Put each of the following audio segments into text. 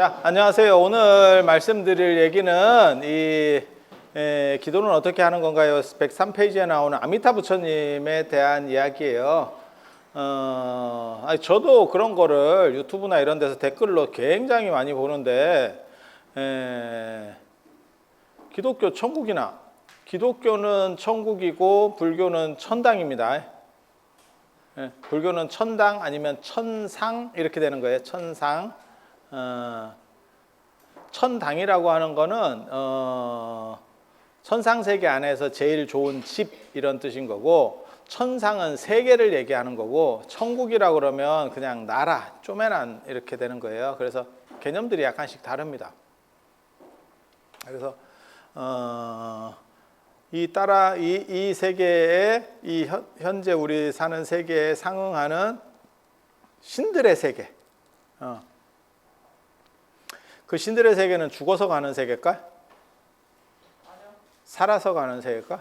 자, 안녕하세요. 오늘 말씀드릴 얘기는 기도는 어떻게 하는 건가요? 103페이지에 나오는 아미타 부처님에 대한 이야기예요. 저도 그런 거를 유튜브나 이런 데서 댓글로 굉장히 많이 보는데, 기독교 천국이나, 기독교는 천국이고 불교는 천당입니다. 불교는 천당 아니면 천상 이렇게 되는 거예요. 천상. 천당이라고 하는 거는 천상세계 안에서 제일 좋은 집 이런 뜻인 거고, 천상은 세계를 얘기하는 거고, 천국이라고 그러면 그냥 나라, 쪼매난 이렇게 되는 거예요. 그래서 개념들이 약간씩 다릅니다. 그래서 이 세계에 현재 우리 사는 세계에 상응하는 신들의 세계, 그 신들의 세계는 죽어서 가는 세계일까? 살아서 가는 세계일까?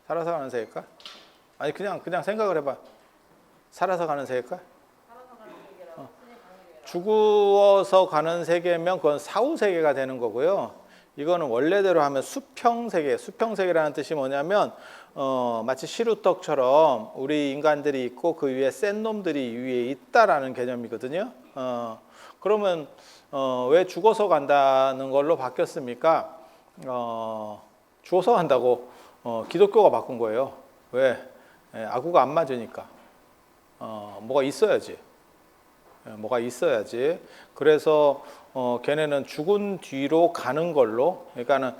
살아서 가는 세계일까? 아니 그냥 생각을 해봐. 살아서 가는 세계일까? 죽어서 가는 세계면 그건 사후 세계가 되는 거고요. 이거는 원래대로 하면 수평세계. 수평세계라는 뜻이 뭐냐면 마치 시루떡처럼 우리 인간들이 있고 그 위에 센 놈들이 위에 있다라는 개념이거든요. 그러면 왜 죽어서 간다는 걸로 바뀌었습니까? 죽어서 간다고 기독교가 바꾼 거예요. 왜? 아구가 안 맞으니까. 뭐가 있어야지. 뭐가 있어야지. 그래서 걔네는 죽은 뒤로 가는 걸로, 그러니까는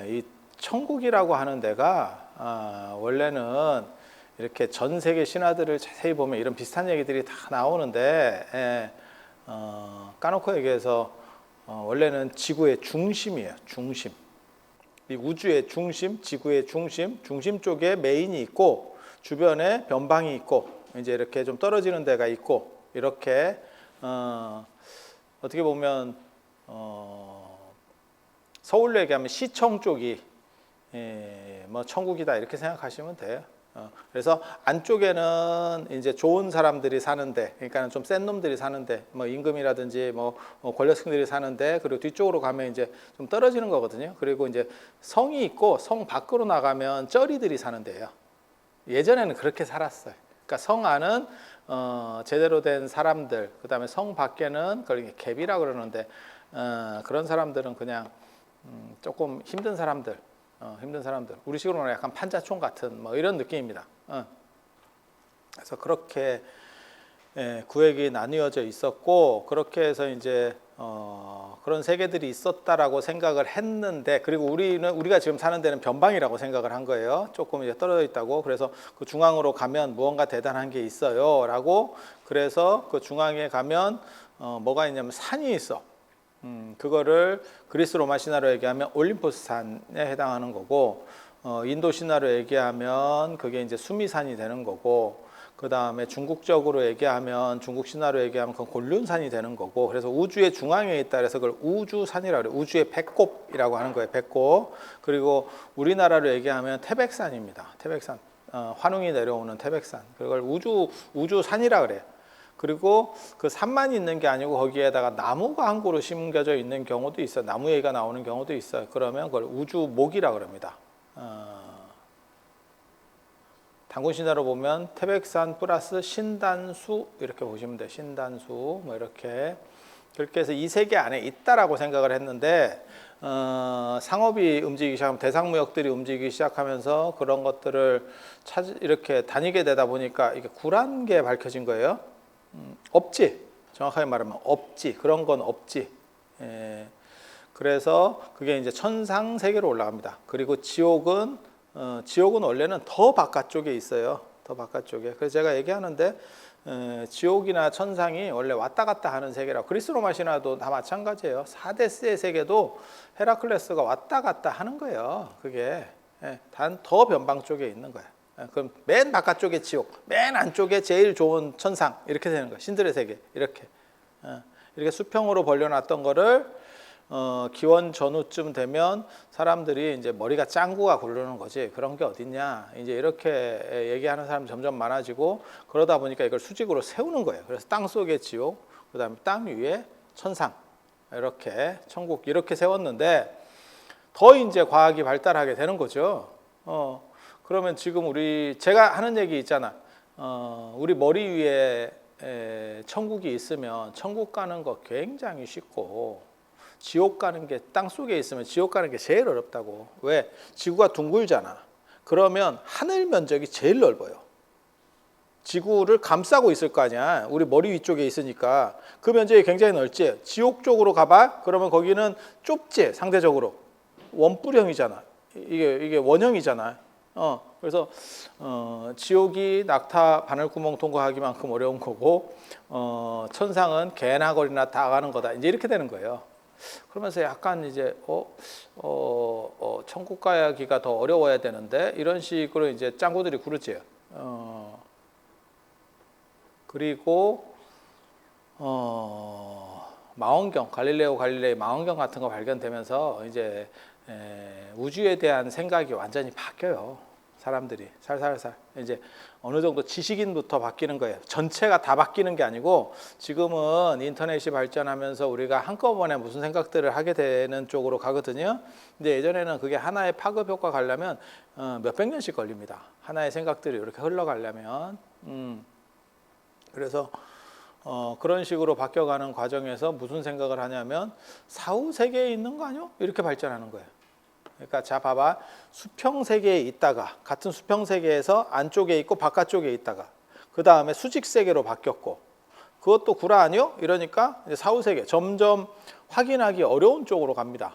이 천국이라고 하는 데가 원래는 이렇게 전 세계 신화들을 자세히 보면 이런 비슷한 얘기들이 다 나오는데, 까놓고 얘기해서 원래는 지구의 중심이에요. 중심. 이 우주의 중심, 지구의 중심, 중심 쪽에 메인이 있고 주변에 변방이 있고 이제 이렇게 좀 떨어지는 데가 있고, 이렇게 어떻게 보면 서울로 얘기하면 시청 쪽이 뭐 천국이다 이렇게 생각하시면 돼요. 그래서 안쪽에는 이제 좋은 사람들이 사는데, 그러니까 좀 센 놈들이 사는데, 뭐 임금이라든지 뭐 권력층들이 사는데, 그리고 뒤쪽으로 가면 이제 좀 떨어지는 거거든요. 그리고 이제 성이 있고 성 밖으로 나가면 쩌리들이 사는 데예요. 예전에는 그렇게 살았어요. 그러니까 성 안은 제대로 된 사람들, 그 다음에 성 밖에는 그걸 갭이라 그러는데, 그런 사람들은 그냥 조금 힘든 사람들, 우리식으로 말하면 약간 판자촌 같은 뭐 이런 느낌입니다. 그래서 그렇게 구획이 나뉘어져 있었고, 그렇게 해서 이제 그런 세계들이 있었다라고 생각을 했는데, 그리고 우리가 지금 사는 데는 변방이라고 생각을 한 거예요. 조금 이제 떨어져 있다고. 그래서 그 중앙으로 가면 무언가 대단한 게 있어요라고. 그래서 그 중앙에 가면 뭐가 있냐면 산이 있어. 그거를 그리스 로마 신화로 얘기하면 올림포스 산에 해당하는 거고, 인도 신화로 얘기하면 그게 이제 수미산이 되는 거고, 그 다음에 중국적으로 얘기하면, 중국 신화로 얘기하면 그건 곤륜산이 되는 거고, 그래서 우주의 중앙에 있다 그래서 그걸 우주산이라고 그래요. 우주의 배꼽이라고 하는 거예요. 배꼽. 그리고 우리나라로 얘기하면 태백산입니다. 태백산. 환웅이 내려오는 태백산. 그걸 우주산이라고 그래요. 그리고 그 산만 있는 게 아니고 거기에다가 나무가 한 그루 심겨져 있는 경우도 있어요. 나무 얘기가 나오는 경우도 있어요. 그러면 그걸 우주목이라고 그럽니다. 단군신화로 보면 태백산 플러스 신단수 이렇게 보시면 돼요. 신단수 뭐 이렇게. 그렇게 해서 이 세계 안에 있다라고 생각을 했는데, 상업이 움직이기 시작하면, 대상무역들이 움직이기 시작하면서 그런 것들을 이렇게 다니게 되다 보니까 이게 구란 게 밝혀진 거예요. 없지. 정확하게 말하면 없지. 그런 건 없지. 그래서 그게 이제 천상 세계로 올라갑니다. 그리고 지옥은 원래는 더 바깥쪽에 있어요. 더 바깥쪽에. 그래서 제가 얘기하는데, 지옥이나 천상이 원래 왔다 갔다 하는 세계라고. 그리스 로마 신화도 다 마찬가지예요. 사데스의 세계도 헤라클레스가 왔다 갔다 하는 거예요. 그게 단 더 변방 쪽에 있는 거야. 그럼 맨 바깥쪽에 지옥, 맨 안쪽에 제일 좋은 천상 이렇게 되는 거야. 신들의 세계 이렇게 수평으로 벌려놨던 거를 기원 전후쯤 되면 사람들이 이제 머리가 짱구가 굴르는 거지. 그런 게 어딨냐. 이제 이렇게 얘기하는 사람이 점점 많아지고 그러다 보니까 이걸 수직으로 세우는 거예요. 그래서 땅 속의 지옥, 그다음에 땅 위에 천상, 이렇게 천국 이렇게 세웠는데 더 이제 과학이 발달하게 되는 거죠. 그러면 지금 제가 하는 얘기 있잖아. 우리 머리 위에 천국이 있으면 천국 가는 거 굉장히 쉽고 지옥 가는 게 땅 속에 있으면 지옥 가는 게 제일 어렵다고. 왜? 지구가 둥글잖아. 그러면 하늘 면적이 제일 넓어요. 지구를 감싸고 있을 거 아니야. 우리 머리 위쪽에 있으니까 그 면적이 굉장히 넓지. 지옥 쪽으로 가봐. 그러면 거기는 좁지. 상대적으로 원뿔형이잖아. 이게 원형이잖아. 그래서 지옥이 낙타 바늘구멍 통과하기만큼 어려운 거고 천상은 개나 거리나 다 가는 거다. 이제 이렇게 되는 거예요. 그러면서 약간 이제 천국 가기가 더 어려워야 되는데 이런 식으로 이제 짱구들이 구르지. 그리고 망원경, 갈릴레오 갈릴레이 망원경 같은 거 발견되면서 이제 우주에 대한 생각이 완전히 바뀌어요. 사람들이 살살살 이제 어느 정도 지식인부터 바뀌는 거예요. 전체가 다 바뀌는 게 아니고 지금은 인터넷이 발전하면서 우리가 한꺼번에 무슨 생각들을 하게 되는 쪽으로 가거든요. 근데 예전에는 그게 하나의 파급 효과 가려면 몇백 년씩 걸립니다. 하나의 생각들이 이렇게 흘러가려면 그래서 그런 식으로 바뀌어가는 과정에서 무슨 생각을 하냐면 사후 세계에 있는 거 아니요? 이렇게 발전하는 거예요. 그러니까 자 봐봐, 수평 세계에 있다가 같은 수평 세계에서 안쪽에 있고 바깥쪽에 있다가 그 다음에 수직 세계로 바뀌었고 그것도 구라 아니요? 이러니까 이제 사후 세계 점점 확인하기 어려운 쪽으로 갑니다.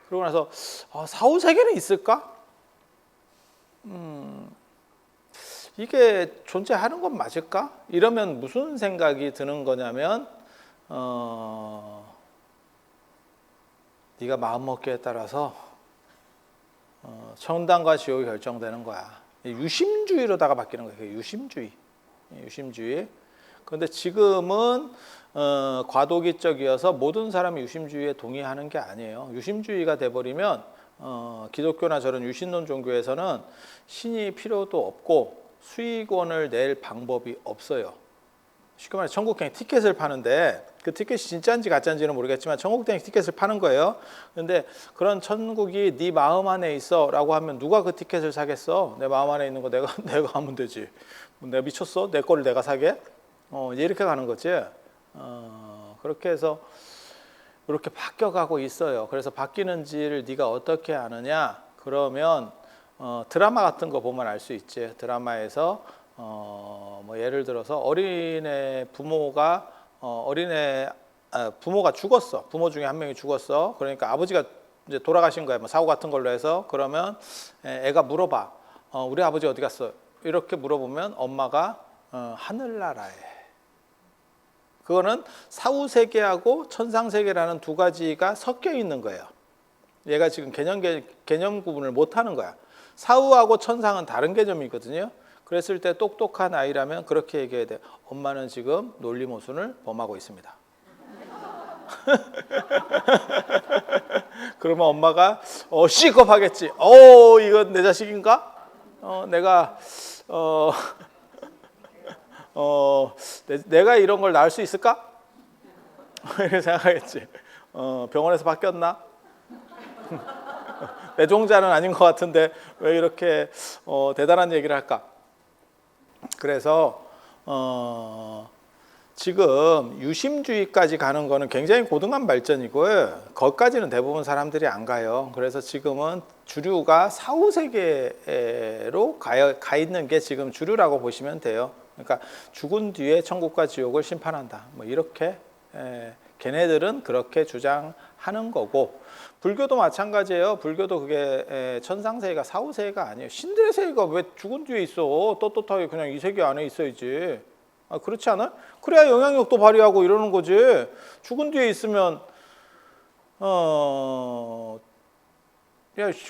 그러고 나서 사후 세계는 있을까? 이게 존재하는 건 맞을까? 이러면 무슨 생각이 드는 거냐면 네가 마음먹기에 따라서 천당과 지옥이 결정되는 거야. 유심주의로다가 바뀌는 거예요. 유심주의. 그런데 지금은 과도기적이어서 모든 사람이 유심주의에 동의하는 게 아니에요. 유심주의가 돼버리면 기독교나 저런 유신론 종교에서는 신이 필요도 없고 수익원을 낼 방법이 없어요. 쉽게 말해 천국행 티켓을 파는데 그 티켓이 진짜인지 가짜인지는 모르겠지만 천국행 티켓을 파는 거예요. 그런데 그런 천국이 네 마음 안에 있어 라고 하면 누가 그 티켓을 사겠어? 내 마음 안에 있는 거 내가 하면 되지. 내가 미쳤어? 내 거를 내가 사게? 이제 이렇게 가는 거지. 그렇게 해서 이렇게 바뀌어가고 있어요. 그래서 바뀌는지를 네가 어떻게 아느냐? 그러면 드라마 같은 거 보면 알 수 있지. 드라마에서 뭐 예를 들어서 부모가 죽었어. 부모 중에 한 명이 죽었어. 그러니까 아버지가 이제 돌아가신 거야. 뭐 사고 같은 걸로 해서 그러면 애가 물어봐. 우리 아버지 어디 갔어? 이렇게 물어보면 엄마가 하늘나라에. 그거는 사후 세계하고 천상 세계라는 두 가지가 섞여 있는 거예요. 얘가 지금 개념 구분을 못 하는 거야. 사후하고 천상은 다른 개념이거든요. 그랬을 때 똑똑한 아이라면 그렇게 얘기해야 돼. 엄마는 지금 논리모순을 범하고 있습니다. 그러면 엄마가 시겁하겠지. 이건 내 자식인가? 내가 이런 걸 낳을 수 있을까? 이렇게 생각하겠지. 병원에서 바뀌었나? 내 종자는 아닌 것 같은데 왜 이렇게 대단한 얘기를 할까? 그래서 지금 유심주의까지 가는 거는 굉장히 고등한 발전이고요. 거기까지는 대부분 사람들이 안 가요. 그래서 지금은 주류가 사후 세계로 가 있는 게 지금 주류라고 보시면 돼요. 그러니까 죽은 뒤에 천국과 지옥을 심판한다. 뭐 이렇게 걔네들은 그렇게 주장하는 거고, 불교도 마찬가지예요. 불교도 그게 천상세계가 사후세계가 아니에요. 신들의 세계가 왜 죽은 뒤에 있어? 떳떳하게 그냥 이 세계 안에 있어야지. 그렇지 않아요? 그래야 영향력도 발휘하고 이러는 거지. 죽은 뒤에 있으면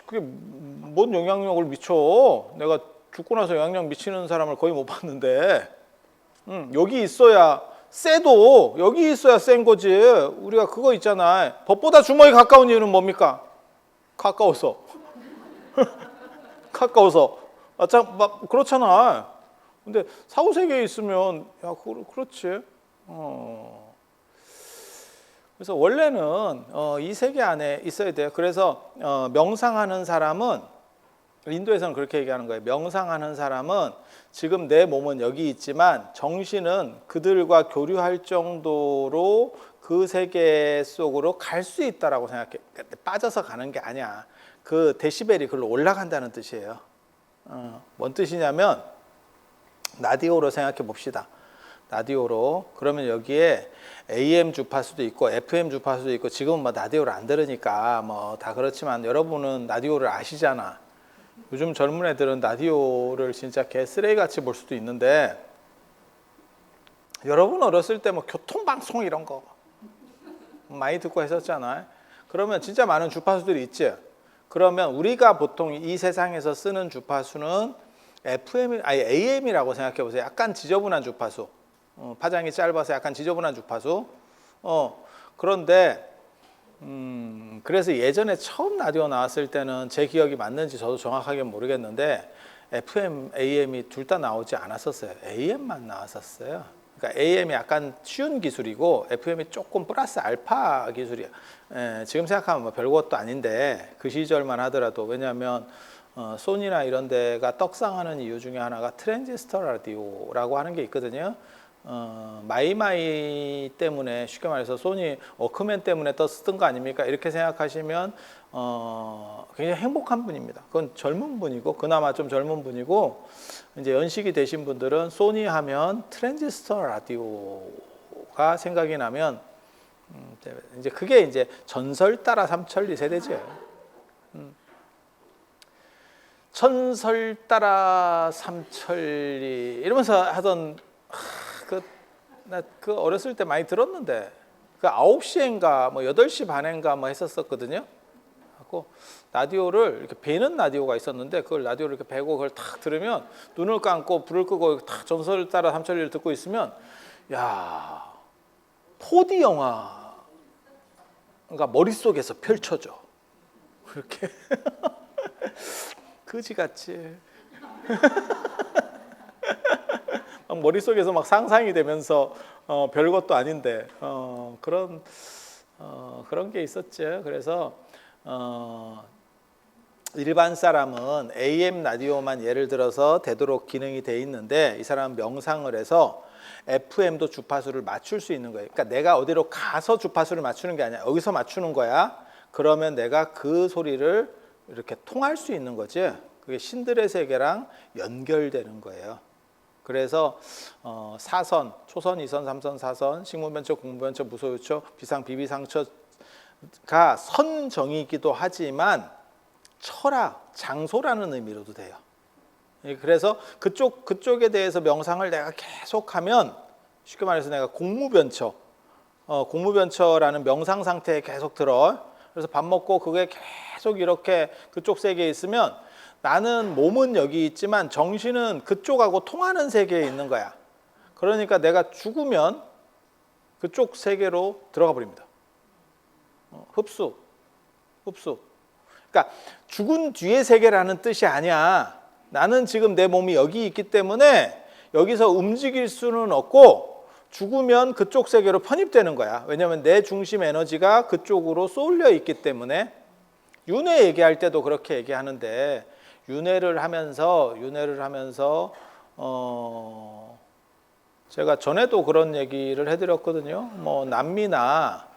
그게 뭔 영향력을 미쳐? 내가 죽고 나서 영향력 미치는 사람을 거의 못 봤는데 여기 있어야 쎄도 여기 있어야 센 거지. 우리가 그거 있잖아. 법보다 주먹이 가까운 이유는 뭡니까? 가까워서. 가까워서. 막 그렇잖아. 근데 사후세계에 있으면 야, 그렇지. 그래서 원래는 이 세계 안에 있어야 돼요. 그래서 명상하는 사람은 인도에서는 그렇게 얘기하는 거예요. 명상하는 사람은 지금 내 몸은 여기 있지만 정신은 그들과 교류할 정도로 그 세계 속으로 갈 수 있다라고 생각해. 빠져서 가는 게 아니야. 그 데시벨이 글로 올라간다는 뜻이에요. 뭔 뜻이냐면 라디오로 생각해 봅시다. 라디오로. 그러면 여기에 AM 주파수도 있고 FM 주파수도 있고, 지금은 뭐 라디오를 안 들으니까 뭐 다 그렇지만 여러분은 라디오를 아시잖아. 요즘 젊은 애들은 라디오를 진짜 개 쓰레기같이 볼 수도 있는데, 여러분 어렸을 때 뭐 교통방송 이런 거 많이 듣고 했었잖아요. 그러면 진짜 많은 주파수들이 있지. 그러면 우리가 보통 이 세상에서 쓰는 주파수는 AM이라고 생각해 보세요. 약간 지저분한 주파수. 파장이 짧아서 약간 지저분한 주파수. 그런데 그래서 예전에 처음 라디오 나왔을 때는 제 기억이 맞는지 저도 정확하게 모르겠는데 FM, AM이 둘 다 나오지 않았었어요. AM만 나왔었어요. 그러니까 AM이 약간 쉬운 기술이고 FM이 조금 플러스 알파 기술이야. 지금 생각하면 뭐 별것도 아닌데 그 시절만 하더라도, 왜냐하면 소니나 이런 데가 떡상하는 이유 중에 하나가 트랜지스터 라디오라고 하는 게 있거든요. 마이마이 때문에, 쉽게 말해서 소니 워크맨 때문에 쓰던 거 아닙니까? 이렇게 생각하시면 굉장히 행복한 분입니다. 그건 젊은 분이고, 그나마 좀 젊은 분이고, 이제 연식이 되신 분들은 소니 하면 트랜지스터 라디오가 생각이 나면 이제 그게 이제 전설 따라 삼천리 세대죠. 전설 따라 삼천리 이러면서 하던 나 그 어렸을 때 많이 들었는데, 그 9시인가 뭐 8시 반인가 뭐 했었거든요. 하고 라디오를 이렇게 베는 라디오가 있었는데, 그걸 라디오를 이렇게 베고 그걸 탁 들으면, 눈을 감고 불을 끄고 탁 전설 따라 삼천리를 듣고 있으면, 야, 4D 영화가 머릿속에서 펼쳐져. 그렇게 그지같이 머릿속에서 막 상상이 되면서 별것도 아닌데 그런 게 있었죠. 그래서 일반 사람은 AM 라디오만 예를 들어서 되도록 기능이 돼 있는데, 이 사람은 명상을 해서 FM도 주파수를 맞출 수 있는 거예요. 그러니까 내가 어디로 가서 주파수를 맞추는 게 아니야. 여기서 맞추는 거야. 그러면 내가 그 소리를 이렇게 통할 수 있는 거지. 그게 신들의 세계랑 연결되는 거예요. 그래서 사선, 초선, 이선, 삼선, 사선, 식문변처, 공문변처, 무소유처, 비상, 비비상처가 선정이기도 하지만 철학, 장소라는 의미로도 돼요. 그래서 그쪽에 대해서 명상을 내가 계속하면, 쉽게 말해서 내가 공무변처라는 명상 상태에 계속 들어. 그래서 밥 먹고 그게 계속 이렇게 그쪽 세계에 있으면, 나는 몸은 여기 있지만 정신은 그쪽하고 통하는 세계에 있는 거야. 그러니까 내가 죽으면 그쪽 세계로 들어가 버립니다. 흡수. 그러니까 죽은 뒤의 세계라는 뜻이 아니야. 나는 지금 내 몸이 여기 있기 때문에 여기서 움직일 수는 없고, 죽으면 그쪽 세계로 편입되는 거야. 왜냐하면 내 중심 에너지가 그쪽으로 쏠려 있기 때문에. 윤회 얘기할 때도 그렇게 얘기하는데, 윤회를 하면서 제가 전에도 그런 얘기를 해드렸거든요. 뭐 남미나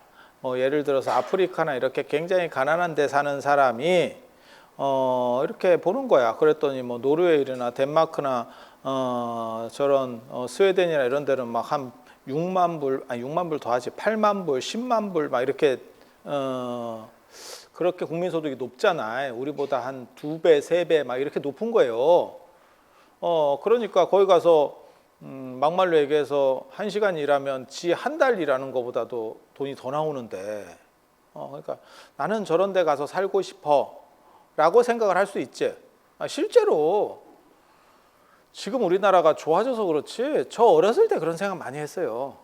예를 들어서 아프리카나 이렇게 굉장히 가난한 데 사는 사람이 이렇게 보는 거야. 그랬더니 뭐 노르웨이나 덴마크나 저런 스웨덴이나 이런 데는 막 한 6만 불, 아니 6만 불 더하지, 8만 불, 10만 불 막 이렇게 그렇게 국민소득이 높잖아요. 우리보다 한 2배, 3배 막 이렇게 높은 거예요. 그러니까 거기 가서 막말로 얘기해서 1시간 일하면 지 한 달 일하는 것보다도 돈이 더 나오는데, 그러니까 나는 저런 데 가서 살고 싶어 라고 생각을 할 수 있지. 실제로 지금 우리나라가 좋아져서 그렇지, 저 어렸을 때 그런 생각 많이 했어요.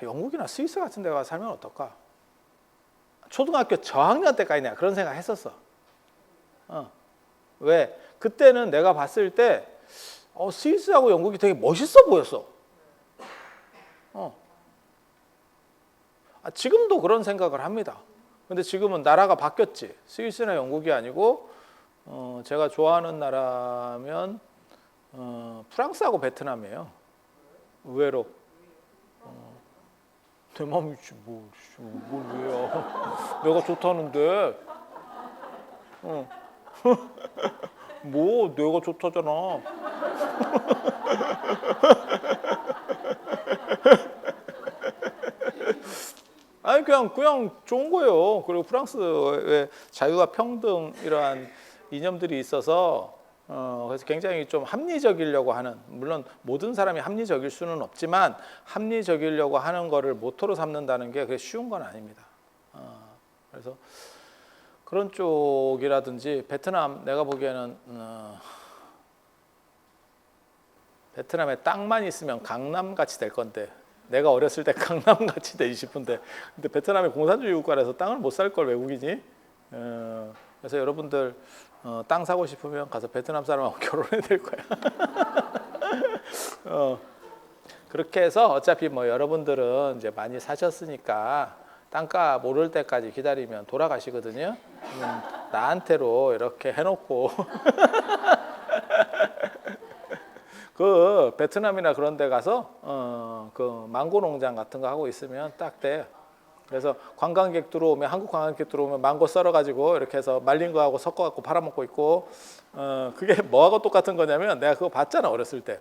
영국이나 스위스 같은 데 가서 살면 어떨까? 초등학교 저학년 때까지냐 그런 생각 했었어. 왜? 그때는 내가 봤을 때 스위스하고 영국이 되게 멋있어 보였어. 지금도 그런 생각을 합니다. 근데 지금은 나라가 바뀌었지. 스위스나 영국이 아니고 제가 좋아하는 나라면 프랑스하고 베트남이에요. 의외로. 내 맘이지 뭘 왜요? 내가 좋다는데. 뭐 내가 좋다잖아. 아니 그냥 좋은 거예요. 그리고 프랑스의 자유와 평등 이러한 이념들이 있어서 그래서 굉장히 좀 합리적이려고 하는, 물론 모든 사람이 합리적일 수는 없지만 합리적이려고 하는 거를 모토로 삼는다는 게 그게 쉬운 건 아닙니다. 그래서 그런 쪽이라든지 베트남, 내가 보기에는 베트남에 땅만 있으면 강남 같이 될 건데, 내가 어렸을 때 강남 같이 되고 싶은데, 근데 베트남이 공산주의 국가라서 땅을 못 살 걸 외국이니? 그래서 여러분들 땅 사고 싶으면 가서 베트남 사람하고 결혼해야 될 거야. 그렇게 해서 어차피 뭐 여러분들은 이제 많이 사셨으니까 땅값 오를 때까지 기다리면 돌아가시거든요. 나한테로 이렇게 해놓고 그 베트남이나 그런 데 가서 그 망고 농장 같은 거 하고 있으면 딱 돼. 그래서 관광객 들어오면, 한국 관광객 들어오면 망고 썰어가지고 이렇게 해서 말린 거하고 섞어갖고 팔아먹고 있고, 그게 뭐하고 똑같은 거냐면 내가 그거 봤잖아 어렸을 때.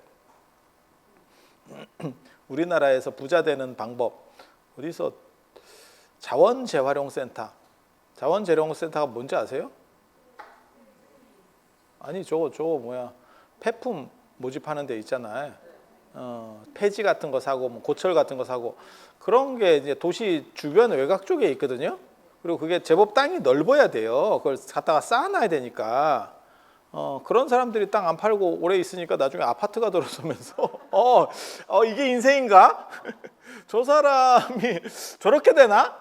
우리나라에서 부자 되는 방법, 어디서 자원재활용센터. 자원재활용센터가 뭔지 아세요? 아니 저거 뭐야, 폐품 모집하는 데 있잖아요. 폐지 같은 거 사고 뭐 고철 같은 거 사고, 그런 게 이제 도시 주변 외곽 쪽에 있거든요. 그리고 그게 제법 땅이 넓어야 돼요. 그걸 갖다가 쌓아놔야 되니까. 그런 사람들이 땅 안 팔고 오래 있으니까 나중에 아파트가 들어서면서 이게 인생인가? 저 사람이 저렇게 되나?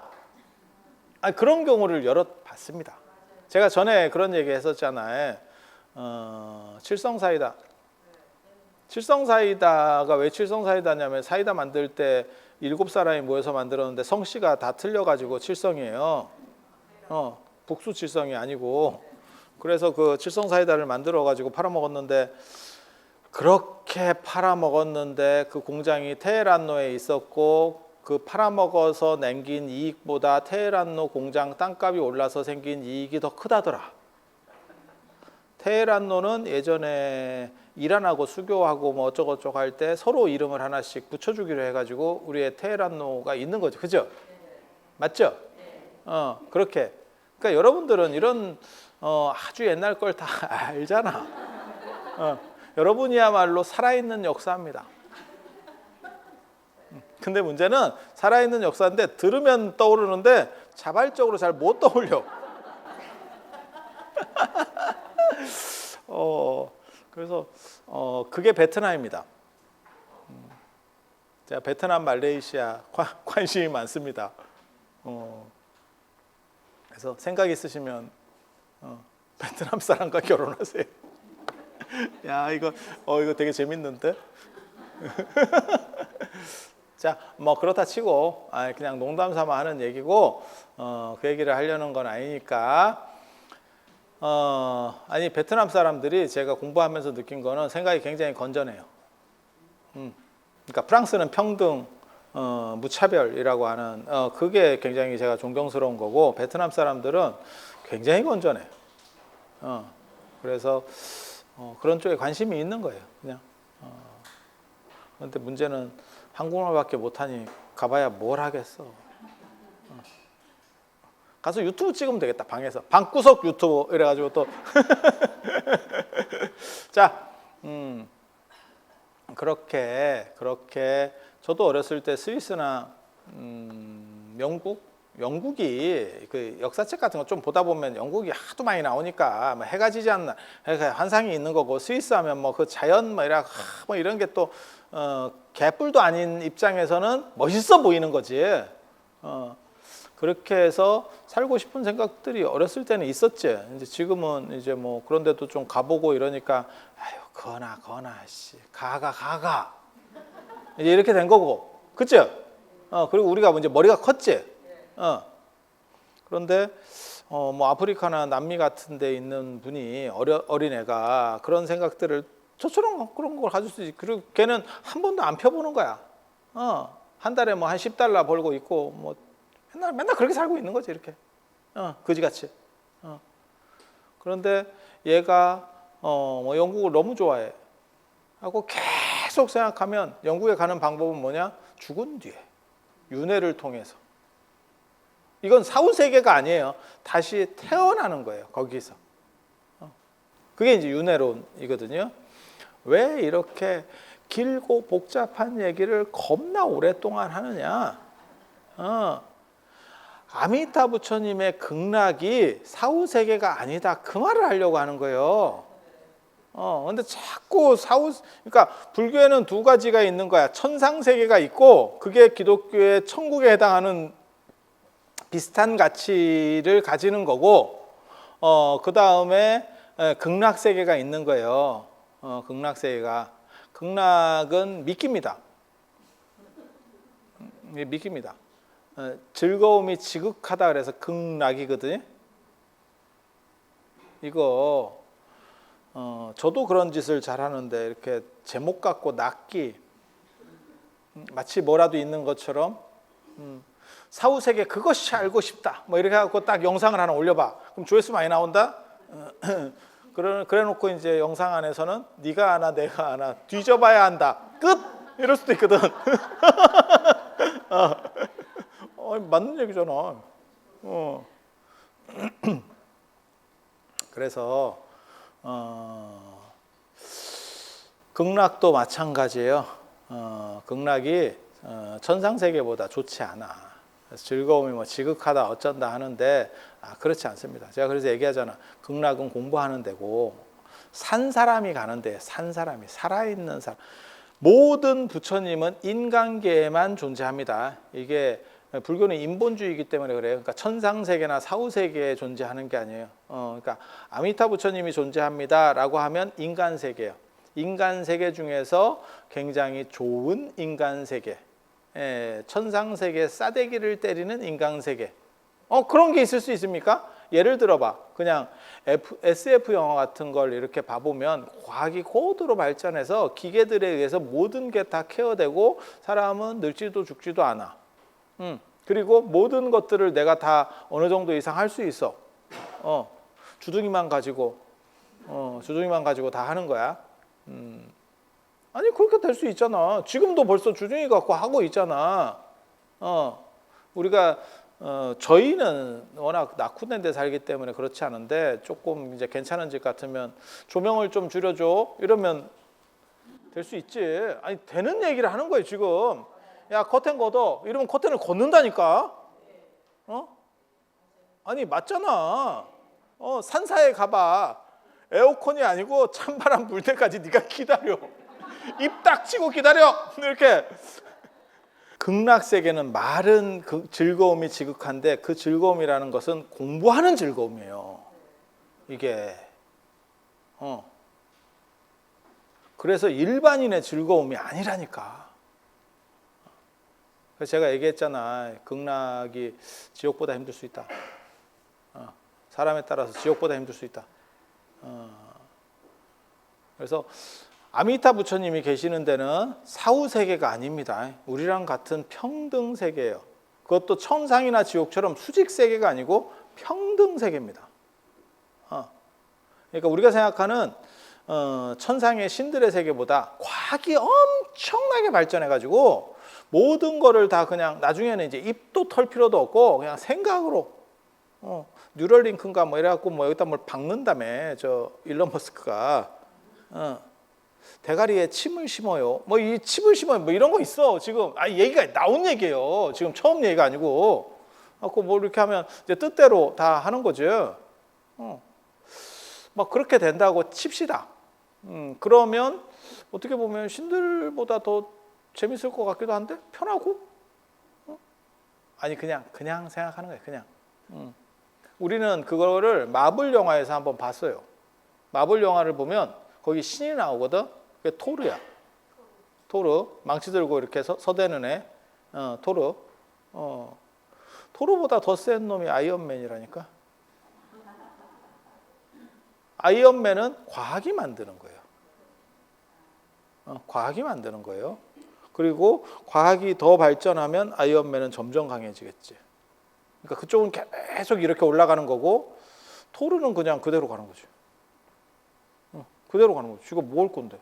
아니, 그런 경우를 여러 봤습니다. 제가 전에 그런 얘기 했었잖아요. 칠성사이다. 칠성사이다가 왜 칠성사이다냐면, 사이다 만들 때 7사람이 모여서 만들었는데 성씨가 다 틀려가지고 칠성이에요. 북수 칠성이 아니고. 그래서 그 칠성사이다를 만들어가지고 팔아먹었는데, 그렇게 팔아먹었는데 그 공장이 테헤란로에 있었고, 그 팔아먹어서 남긴 이익보다 테헤란로 공장 땅값이 올라서 생긴 이익이 더 크다더라. 테헤란로는 예전에 이란하고 수교하고 뭐 어쩌고저쩌고 할 때 서로 이름을 하나씩 붙여주기로 해가지고 우리의 테헤란로가 있는 거죠. 그죠? 맞죠? 그렇게. 그러니까 여러분들은 이런 아주 옛날 걸 다 알잖아. 여러분이야말로 살아있는 역사입니다. 근데 문제는 살아있는 역사인데 들으면 떠오르는데 자발적으로 잘 못 떠올려. 그래서 그게 베트남입니다. 제가 베트남, 말레이시아 관심이 많습니다. 그래서 생각 있으시면 베트남 사람과 결혼하세요. 야, 이거 되게 재밌는데. 자, 뭐 그렇다 치고 그냥 농담 삼아 하는 얘기고, 그 얘기를 하려는 건 아니니까. 아니, 베트남 사람들이 제가 공부하면서 느낀 거는 생각이 굉장히 건전해요. 그러니까 프랑스는 평등, 무차별이라고 하는 그게 굉장히 제가 존경스러운 거고, 베트남 사람들은 굉장히 건전해요. 그래서 그런 쪽에 관심이 있는 거예요, 그냥. 그런데 문제는 한국말밖에 못하니 가봐야 뭘 하겠어. 가서 유튜브 찍으면 되겠다, 방에서. 방구석 유튜브 이래가지고 또. 자, 그렇게 저도 어렸을 때 스위스나 영국이 그 역사책 같은 거 좀 보다 보면 영국이 하도 많이 나오니까 뭐 해가 지지 않나, 해가 환상이 있는 거고, 스위스 하면 뭐 그 자연 뭐 이런 게 또 개뿔도 아닌 입장에서는 멋있어 보이는 거지. 그렇게 해서 살고 싶은 생각들이 어렸을 때는 있었지. 이제 지금은 이제 뭐 그런 데도 좀 가보고 이러니까 아유 거나 씨 가가 이제 이렇게 된 거고, 그치? 그리고 우리가 이제 머리가 컸지. 그런데 뭐 아프리카나 남미 같은 데 있는 분이 어린애가 그런 생각들을 저처럼 그런 걸 가질 수 있지. 그리고 걔는 한 번도 안 펴보는 거야. 한 달에 뭐 한 10달러 벌고 있고 뭐 맨날 그렇게 살고 있는 거지, 이렇게. 그지같이. 그런데 얘가 뭐 영국을 너무 좋아해 하고 계속 생각하면 영국에 가는 방법은 뭐냐? 죽은 뒤에 윤회를 통해서. 이건 사후세계가 아니에요. 다시 태어나는 거예요, 거기서. 그게 이제 윤회론이거든요. 왜 이렇게 길고 복잡한 얘기를 겁나 오랫동안 하느냐? 아미타 부처님의 극락이 사후세계가 아니다, 그 말을 하려고 하는 거예요. 근데 자꾸 그러니까 불교에는 두 가지가 있는 거야. 천상세계가 있고, 그게 기독교의 천국에 해당하는 비슷한 가치를 가지는 거고, 그 다음에 극락세계가 있는 거예요. 극락은 미끼입니다. 미끼입니다. 즐거움이 지극하다 그래서 극락이거든요. 이거 저도 그런 짓을 잘 하는데, 이렇게 제목 갖고 낚기, 마치 뭐라도 있는 것처럼 사후세계 그것이 알고 싶다 뭐 이렇게 해갖고 딱 영상을 하나 올려봐. 그럼 조회수 많이 나온다? 그래 놓고 이제 영상 안에서는 네가 하나 내가 하나 뒤져봐야 한다, 끝! 이럴 수도 있거든. 맞는 얘기잖아. 그래서 극락도 마찬가지예요. 극락이 천상세계보다 좋지 않아. 그래서 즐거움이 뭐 지극하다 어쩐다 하는데 그렇지 않습니다. 제가 그래서 얘기하잖아. 극락은 공부하는 데고 산 사람이 가는 데, 산 사람이 살아있는 사람. 모든 부처님은 인간계에만 존재합니다. 이게 불교는 인본주의이기 때문에 그래요. 그러니까 천상세계나 사후세계에 존재하는 게 아니에요. 그러니까 아미타 부처님이 존재합니다라고 하면 인간세계예요. 인간세계 중에서 굉장히 좋은 인간세계, 천상세계 싸대기를 때리는 인간세계. 그런 게 있을 수 있습니까? 예를 들어봐. 그냥 SF 영화 같은 걸 이렇게 봐보면 과학이 고도로 발전해서 기계들에 의해서 모든 게 다 케어되고 사람은 늙지도 죽지도 않아. 그리고 모든 것들을 내가 다 어느 정도 이상 할 수 있어. 주둥이만 가지고 다 하는 거야. 아니 그렇게 될 수 있잖아. 지금도 벌써 주둥이 갖고 하고 있잖아. 우리가 저희는 워낙 낙후된 데 살기 때문에 그렇지 않은데, 조금 이제 괜찮은 집 같으면 조명을 좀 줄여줘 이러면 될 수 있지. 아니 되는 얘기를 하는 거예요 지금. 야 커튼 걷어 이러면 커튼을 걷는다니까. 아니 맞잖아. 산사에 가봐. 에어컨이 아니고 찬바람 불 때까지 네가 기다려. 입 딱 치고 기다려. 이렇게. 극락세계는 말은 즐거움이 지극한데 그 즐거움이라는 것은 공부하는 즐거움이에요. 이게. 그래서 일반인의 즐거움이 아니라니까. 그래서 제가 얘기했잖아. 극락이 지옥보다 힘들 수 있다. 사람에 따라서 지옥보다 힘들 수 있다. 그래서 아미타 부처님이 계시는 데는 사후세계가 아닙니다. 우리랑 같은 평등세계예요. 그것도 천상이나 지옥처럼 수직세계가 아니고 평등세계입니다. 그러니까 우리가 생각하는 천상의 신들의 세계보다 과학이 엄청나게 발전해가지고 모든 거를 다 그냥 나중에는 이제 입도 털 필요도 없고 그냥 생각으로 뉴럴링크인가 뭐 이래갖고 뭐 여기다 뭘 박는다며 저 일론 머스크가 대가리에 침을 심어요. 뭐 이 칩을 심어요. 뭐 이런 거 있어 지금. 얘기가 나온 얘기예요. 지금 처음 얘기가 아니고. 뭐 이렇게 하면 이제 뜻대로 다 하는 거죠. 막 그렇게 된다고 칩시다. 그러면 어떻게 보면 신들보다 더 재밌을 것 같기도 한데 편하고, 아니 그냥 생각하는 거예요. 그냥. 우리는 그거를 마블 영화에서 한번 봤어요. 마블 영화를 보면 거기 신이 나오거든. 그게 토르야. 토르 망치 들고 이렇게 서대는 애. 토르. 토르보다 더 센 놈이 아이언맨이라니까. 아이언맨은 과학이 만드는 거예요. 과학이 만드는 거예요. 그리고 과학이 더 발전하면 아이언맨은 점점 강해지겠지. 그러니까 그쪽은 계속 이렇게 올라가는 거고, 토르는 그냥 그대로 가는 거지. 그대로 가는 거지. 지가 뭐 할 건데?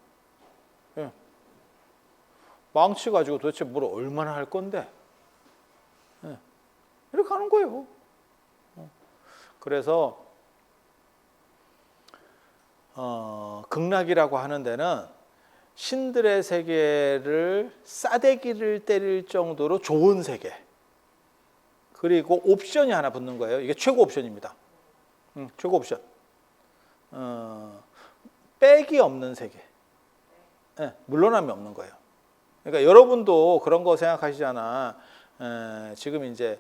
예. 망치 가지고 도대체 뭘 얼마나 할 건데? 예. 이렇게 가는 거예요. 그래서 극락이라고 하는 데는 신들의 세계를 싸대기를 때릴 정도로 좋은 세계, 그리고 옵션이 하나 붙는 거예요. 이게 최고 옵션입니다. 최고 옵션. 빽이 없는 세계. 물러남이 없는 거예요. 그러니까 여러분도 그런 거 생각하시잖아. 지금 이제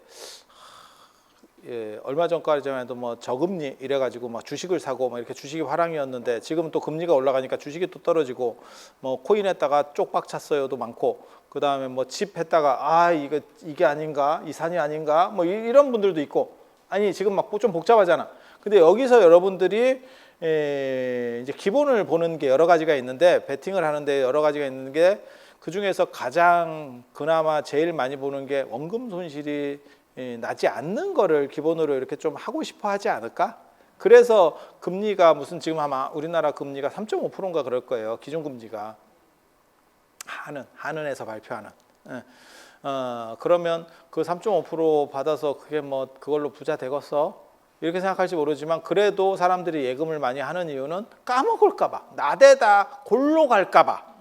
얼마 전까지만 해도 뭐 저금리 이래가지고 막 주식을 사고 막 이렇게 주식이 화랑이었는데, 지금은 또 금리가 올라가니까 주식이 또 떨어지고, 뭐 코인했다가 쪽박 찼어요도 많고, 그 다음에 뭐 집 했다가 이게 아닌가, 이 산이 아닌가, 뭐 이런 분들도 있고. 아니 지금 막 좀 복잡하잖아. 근데 여기서 여러분들이 이제 기본을 보는 게 여러 가지가 있는데, 베팅을 하는데 여러 가지가 있는 게, 그 중에서 가장 그나마 제일 많이 보는 게 원금 손실이 나지 않는 거를 기본으로 이렇게 좀 하고 싶어 하지 않을까? 그래서 금리가 무슨 지금 아마 우리나라 금리가 3.5%인가 그럴 거예요. 기준금리가. 한은에서 발표하는. 그러면 그 3.5% 받아서 그게 뭐 그걸로 부자 되겠어? 이렇게 생각할지 모르지만, 그래도 사람들이 예금을 많이 하는 이유는 까먹을까 봐, 나대다 골로 갈까 봐.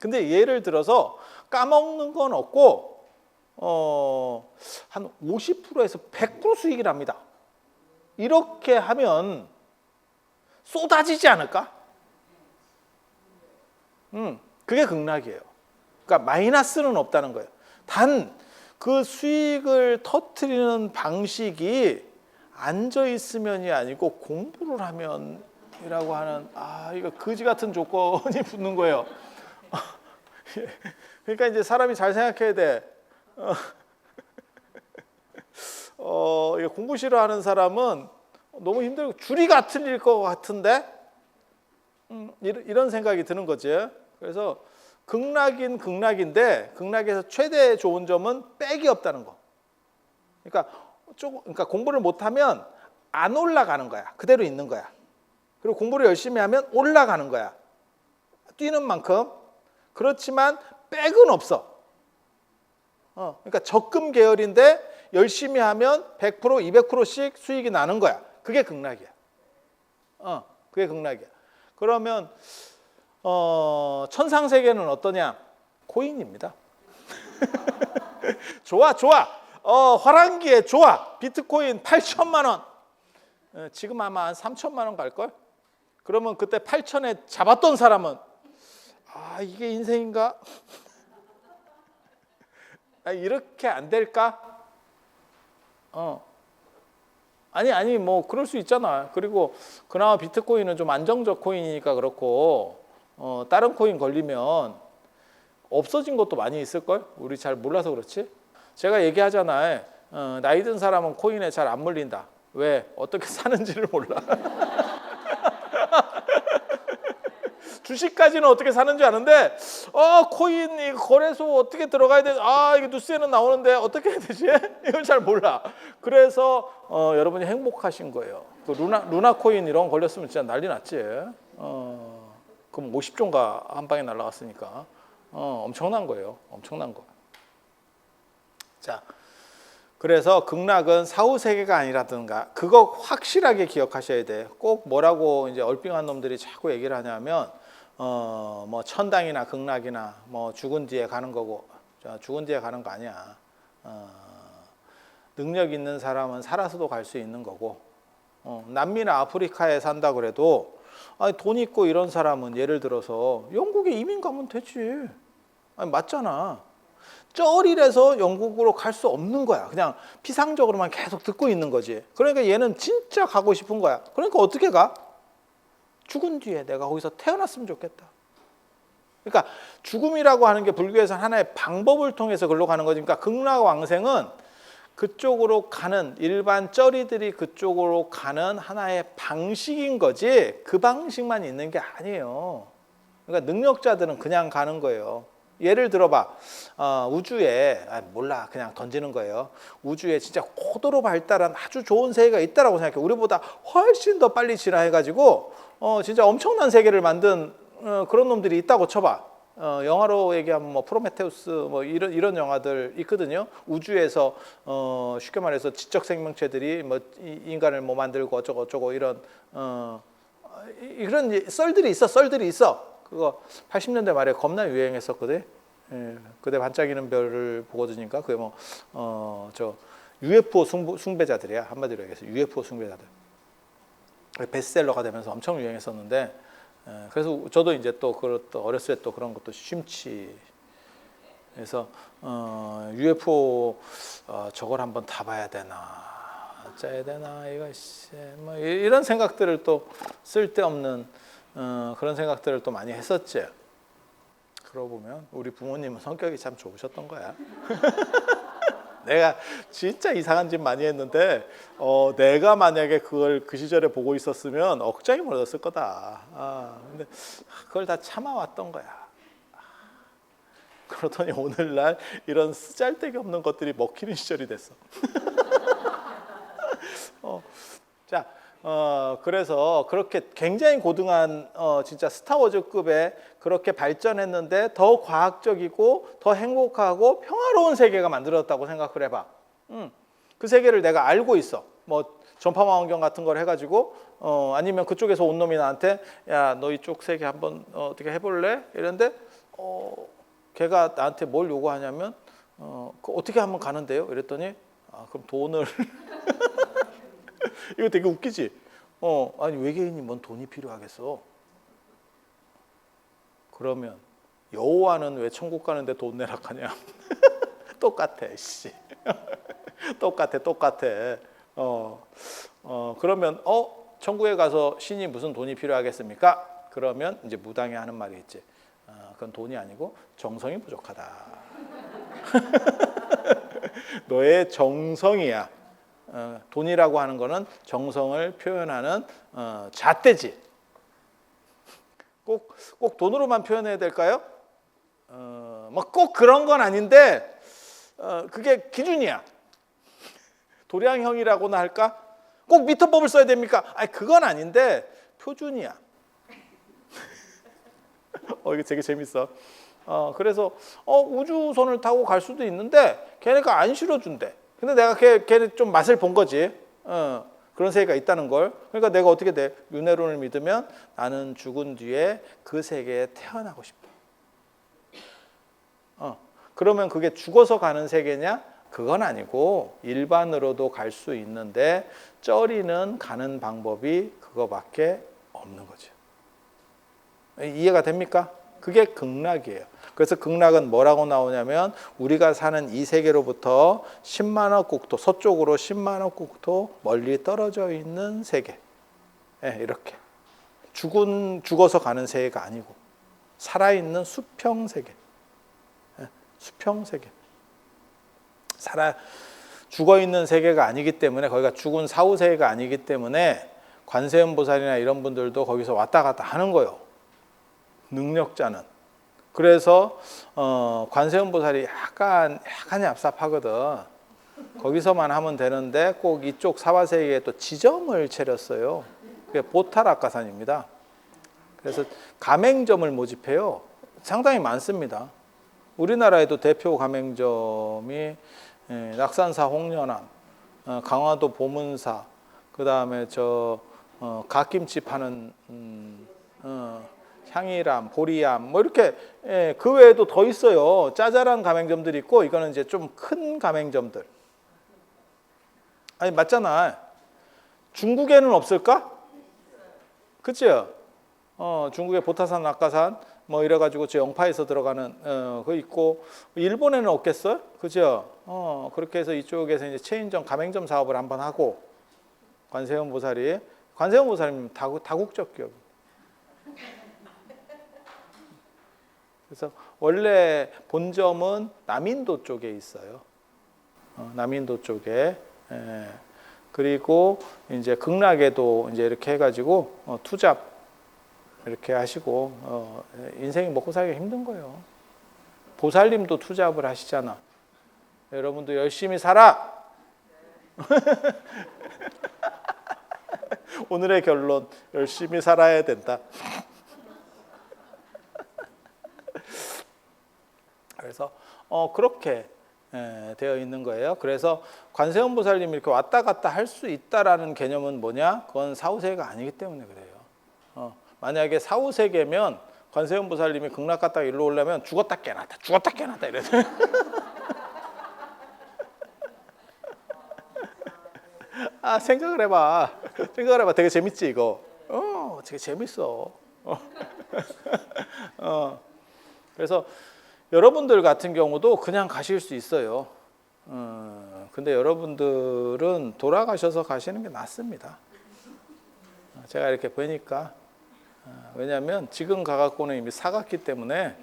근데 예를 들어서 까먹는 건 없고, 한 50%에서 100% 수익이 납니다. 이렇게 하면 쏟아지지 않을까? 그게 극락이에요. 그러니까 마이너스는 없다는 거예요. 단 그 수익을 터트리는 방식이 앉아 있으면이 아니고 공부를 하면이라고 하는, 이거 거지 같은 조건이 붙는 거예요. 그러니까 이제 사람이 잘 생각해야 돼. 이게 공부 싫어하는 사람은 너무 힘들고 줄이가 틀릴 것 같은데, 이런 생각이 드는 거지. 그래서 극락인 극락인데, 극락에서 최대 좋은 점은 빽이 없다는 거. 그러니까 공부를 못하면 안 올라가는 거야. 그대로 있는 거야. 그리고 공부를 열심히 하면 올라가는 거야. 뛰는 만큼. 그렇지만 빽은 없어. 그러니까 적금 계열인데 열심히 하면 100%, 200%씩 수익이 나는 거야. 그게 극락이야. 그게 극락이야. 그러면 천상 세계는 어떠냐? 코인입니다. 좋아. 화랑기에 좋아. 비트코인 8천만 원. 지금 아마 한 3천만 원 갈걸? 그러면 그때 8천에 잡았던 사람은 이게 인생인가? 이렇게 안 될까? 아니 뭐 그럴 수 있잖아. 그리고 그나마 비트코인은 좀 안정적 코인이니까 그렇고, 다른 코인 걸리면 없어진 것도 많이 있을걸? 우리 잘 몰라서 그렇지? 제가 얘기하잖아요. 나이 든 사람은 코인에 잘 안 물린다. 왜? 어떻게 사는지를 몰라. 주식까지는 어떻게 사는지 아는데, 코인 이 거래소 어떻게 들어가야 돼? 이게 뉴스에는 나오는데 어떻게 해야 되지? 이걸 잘 몰라. 그래서 여러분이 행복하신 거예요. 그 루나 코인 이런 거 걸렸으면 진짜 난리 났지. 그럼 50조인가 한 방에 날라갔으니까 엄청난 거예요. 엄청난 거. 자, 그래서 극락은 사후 세계가 아니라든가, 그거 확실하게 기억하셔야 돼. 꼭 뭐라고 이제 얼빙한 놈들이 자꾸 얘기를 하냐면, 뭐 천당이나 극락이나 뭐 죽은 뒤에 가는 거고, 죽은 뒤에 가는 거 아니야. 능력 있는 사람은 살아서도 갈 수 있는 거고, 남미나 아프리카에 산다 그래도 아니 돈 있고 이런 사람은 예를 들어서 영국에 이민 가면 되지. 아니 맞잖아. 쩔이라서 영국으로 갈 수 없는 거야. 그냥 피상적으로만 계속 듣고 있는 거지. 그러니까 얘는 진짜 가고 싶은 거야. 그러니까 어떻게 가? 죽은 뒤에 내가 거기서 태어났으면 좋겠다. 그러니까 죽음이라고 하는 게 불교에서 하나의 방법을 통해서 글로 가는 거지. 그러니까 극락왕생은 그쪽으로 가는 일반 쩌리들이 그쪽으로 가는 하나의 방식인 거지 그 방식만 있는 게 아니에요. 그러니까 능력자들은 그냥 가는 거예요. 예를 들어봐 우주에 몰라 그냥 던지는 거예요. 우주에 진짜 고도로 발달한 아주 좋은 세계가 있다라고 생각해. 우리보다 훨씬 더 빨리 진화해가지고 진짜 엄청난 세계를 만든 그런 놈들이 있다고 쳐봐. 영화로 얘기하면 뭐 프로메테우스 뭐 이런 영화들 있거든요. 우주에서 쉽게 말해서 지적 생명체들이 뭐 인간을 뭐 만들고 어쩌고 이런 이런 썰들이 있어. 그거 80년대 말에 겁나 유행했었거든. 예, 그대 반짝이는 별을 보거든요. 그게 저 UFO 숭배자들이야. 한마디로 얘기해서 UFO 숭배자들. 베스트셀러가 되면서 엄청 유행했었는데. 그래서 저도 이제 또 어렸을 때 또 그런 것도 심취. 그래서 UFO 저걸 한번 타봐야 되나, 짜야 되나 이거 뭐 이런 생각들을 또 쓸데없는 그런 생각들을 또 많이 했었지. 그러고 보면 우리 부모님은 성격이 참 좋으셨던 거야. 내가 진짜 이상한 짓 많이 했는데 내가 만약에 그걸 그 시절에 보고 있었으면 억장이 멀어졌을 거다. 근데 그걸 다 참아왔던 거야. 그러더니 오늘날 이런 쓰잘데기 없는 것들이 먹히는 시절이 됐어. 자, 그래서 그렇게 굉장히 고등한 진짜 스타워즈급의 그렇게 발전했는데 더 과학적이고 더 행복하고 평화로운 세계가 만들어졌다고 생각을 해봐. 그 세계를 내가 알고 있어. 뭐 전파망원경 같은 걸 해가지고 아니면 그쪽에서 온 놈이 나한테 야, 너 이쪽 세계 한번 어떻게 해볼래? 이런데 걔가 나한테 뭘 요구하냐면 어떻게 한번 가는데요? 이랬더니 그럼 돈을 이거 되게 웃기지? 아니 외계인이 뭔 돈이 필요하겠어? 그러면 여호와는 왜 천국 가는데 돈 내라 하냐? 똑같아, 씨. 똑같아. 그러면 천국에 가서 신이 무슨 돈이 필요하겠습니까? 그러면 이제 무당이 하는 말이 있지. 그건 돈이 아니고 정성이 부족하다. 너의 정성이야. 돈이라고 하는 거는 정성을 표현하는 잣대지. 꼭 돈으로만 표현해야 될까요? 뭐 꼭 그런 건 아닌데 그게 기준이야. 도량형이라고나 할까? 꼭 미터법을 써야 됩니까? 아니 그건 아닌데 표준이야. 이게 되게 재밌어. 그래서 우주선을 타고 갈 수도 있는데 걔네가 안 실어준대. 근데 내가 걔네 좀 맛을 본 거지. 그런 세계가 있다는 걸. 그러니까 내가 어떻게 돼? 윤회론을 믿으면 나는 죽은 뒤에 그 세계에 태어나고 싶어. 그러면 그게 죽어서 가는 세계냐? 그건 아니고 일반으로도 갈 수 있는데 쩌리는 가는 방법이 그거밖에 없는 거죠. 이해가 됩니까? 그게 극락이에요. 그래서 극락은 뭐라고 나오냐면 우리가 사는 이 세계로부터 10만억 국토, 서쪽으로 10만억 국토 멀리 떨어져 있는 세계. 이렇게. 죽어서 가는 세계가 아니고 살아있는 수평 세계. 수평 세계. 죽어있는 세계가 아니기 때문에 거기가 죽은 사후 세계가 아니기 때문에 관세음 보살이나 이런 분들도 거기서 왔다 갔다 하는 거예요. 능력자는. 그래서 관세음 보살이 약간 얍삽하거든. 거기서만 하면 되는데 꼭 이쪽 사화세계에 또 지점을 차렸어요. 그게 보탈악가산입니다. 그래서 가맹점을 모집해요. 상당히 많습니다. 우리나라에도 대표 가맹점이 낙산사 홍련암, 강화도 보문사, 그 다음에 갓김치 파는 향이람, 보리암 뭐 이렇게 그 외에도 더 있어요. 짜잘한 가맹점들이 있고 이거는 이제 좀 큰 가맹점들. 아니 맞잖아. 중국에는 없을까? 그치요? 중국의 보타산, 낙가산 뭐 이래가지고 저 영파에서 들어가는 그 있고 일본에는 없겠어요, 그죠? 그렇게 해서 이쪽에서 이제 체인점, 가맹점 사업을 한번 하고 관세음 보살님 다국적 기업. 그래서 원래 본점은 남인도 쪽에 있어요. 남인도 쪽에. 그리고 이제 극락에도 이제 이렇게 해가지고 투잡 이렇게 하시고 인생이 먹고 살기가 힘든 거예요. 보살님도 투잡을 하시잖아. 여러분도 열심히 살아. 오늘의 결론, 열심히 살아야 된다. 그래서 그렇게 되어 있는 거예요. 그래서 관세음 보살님이 이렇게 왔다 갔다 할 수 있다라는 개념은 뭐냐? 그건 사후세계가 아니기 때문에 그래요. 만약에 사후세계면 관세음 보살님이 극락 갔다가 일로 오려면 죽었다 깨났다 이래요. 생각을 해봐. 되게 재밌지 이거. 되게 재밌어. 그래서 여러분들 같은 경우도 그냥 가실 수 있어요. 근데 여러분들은 돌아가셔서 가시는 게 낫습니다. 제가 이렇게 보니까 왜냐하면 지금 가갖고는 이미 사갔기 때문에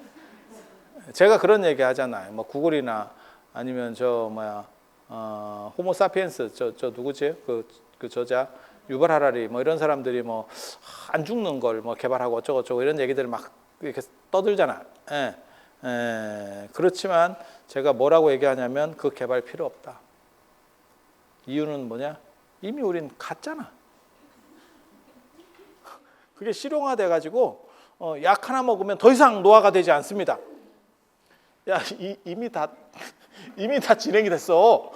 제가 그런 얘기 하잖아요. 뭐 구글이나 아니면 호모 사피엔스 저 누구지? 그 저자 유발 하라리 뭐 이런 사람들이 뭐 안 죽는 걸 뭐 개발하고 어쩌고 이런 얘기들을 막 이렇게 떠들잖아. 그렇지만 제가 뭐라고 얘기하냐면 그 개발 필요 없다. 이유는 뭐냐? 이미 우린 갔잖아. 그게 실용화돼 가지고 약 하나 먹으면 더 이상 노화가 되지 않습니다. 야, 이미 다 진행이 됐어.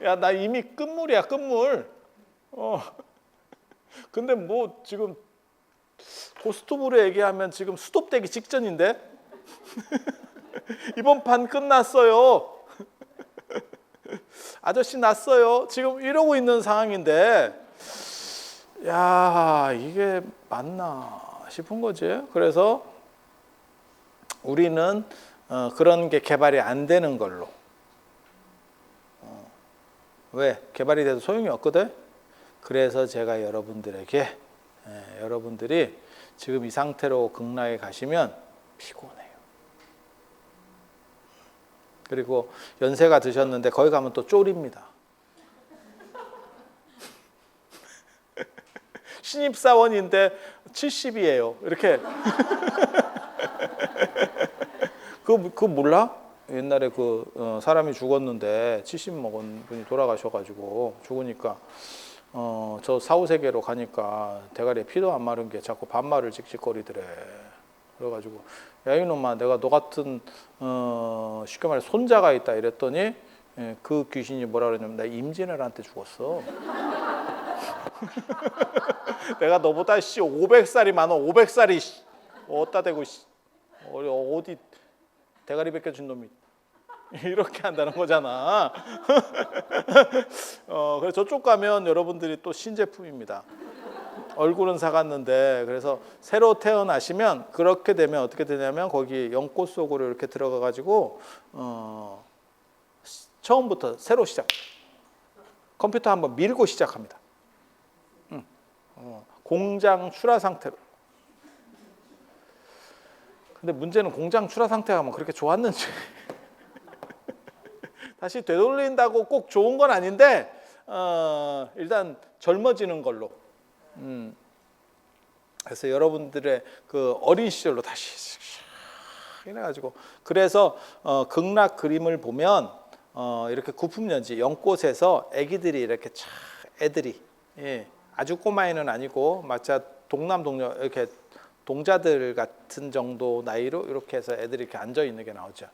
야, 나 이미 끝물이야, 끝물. 근데 뭐 지금 고스톱으로 얘기하면 지금 수톱되기 직전인데 이번 판 끝났어요. 아저씨 났어요. 지금 이러고 있는 상황인데 야, 이게 맞나 싶은 거지. 그래서 우리는 그런 게 개발이 안 되는 걸로. 왜? 개발이 돼도 소용이 없거든. 그래서 제가 여러분들에게 여러분들이 지금 이 상태로 극락에 가시면 피곤해요. 그리고 연세가 드셨는데 거기 가면 또 쫄입니다. 신입사원인데 70이에요. 이렇게. 그거 몰라? 옛날에 사람이 죽었는데 70 먹은 분이 돌아가셔가지고 죽으니까 저 사후세계로 가니까 대가리에 피도 안 마른 게 자꾸 반말을 찍찍거리더래. 그래가지고 야 이놈아, 내가 너 같은 쉽게 말해 손자가 있다 이랬더니 그 귀신이 뭐라 그러냐면 나 임진왜란때 죽었어. 내가 너보다 500살이 많아. 500살이 어디다 대고 어디 대가리 벗겨진 놈이 이렇게 한다는 거잖아. 그래서 저쪽 가면 여러분들이 또 신제품입니다. 얼굴은 사갔는데, 그래서 새로 태어나시면 그렇게 되면 어떻게 되냐면 거기 연꽃 속으로 이렇게 들어가 가지고 처음부터 새로 시작. 컴퓨터 한번 밀고 시작합니다. 공장 출하 상태로. 근데 문제는 공장 출하 상태가 뭐 그렇게 좋았는지 다시 되돌린다고 꼭 좋은 건 아닌데 일단 젊어지는 걸로. 그래서 여러분들의 그 어린 시절로 다시 이래가지고, 그래서 극락 그림을 보면 이렇게 구품연지 연꽃에서 애기들이 이렇게 애들이 아주 꼬마애는 아니고 마치 동남동녀 이렇게 동자들 같은 정도 나이로 이렇게 해서 애들이 이렇게 앉아 있는 게 나오죠.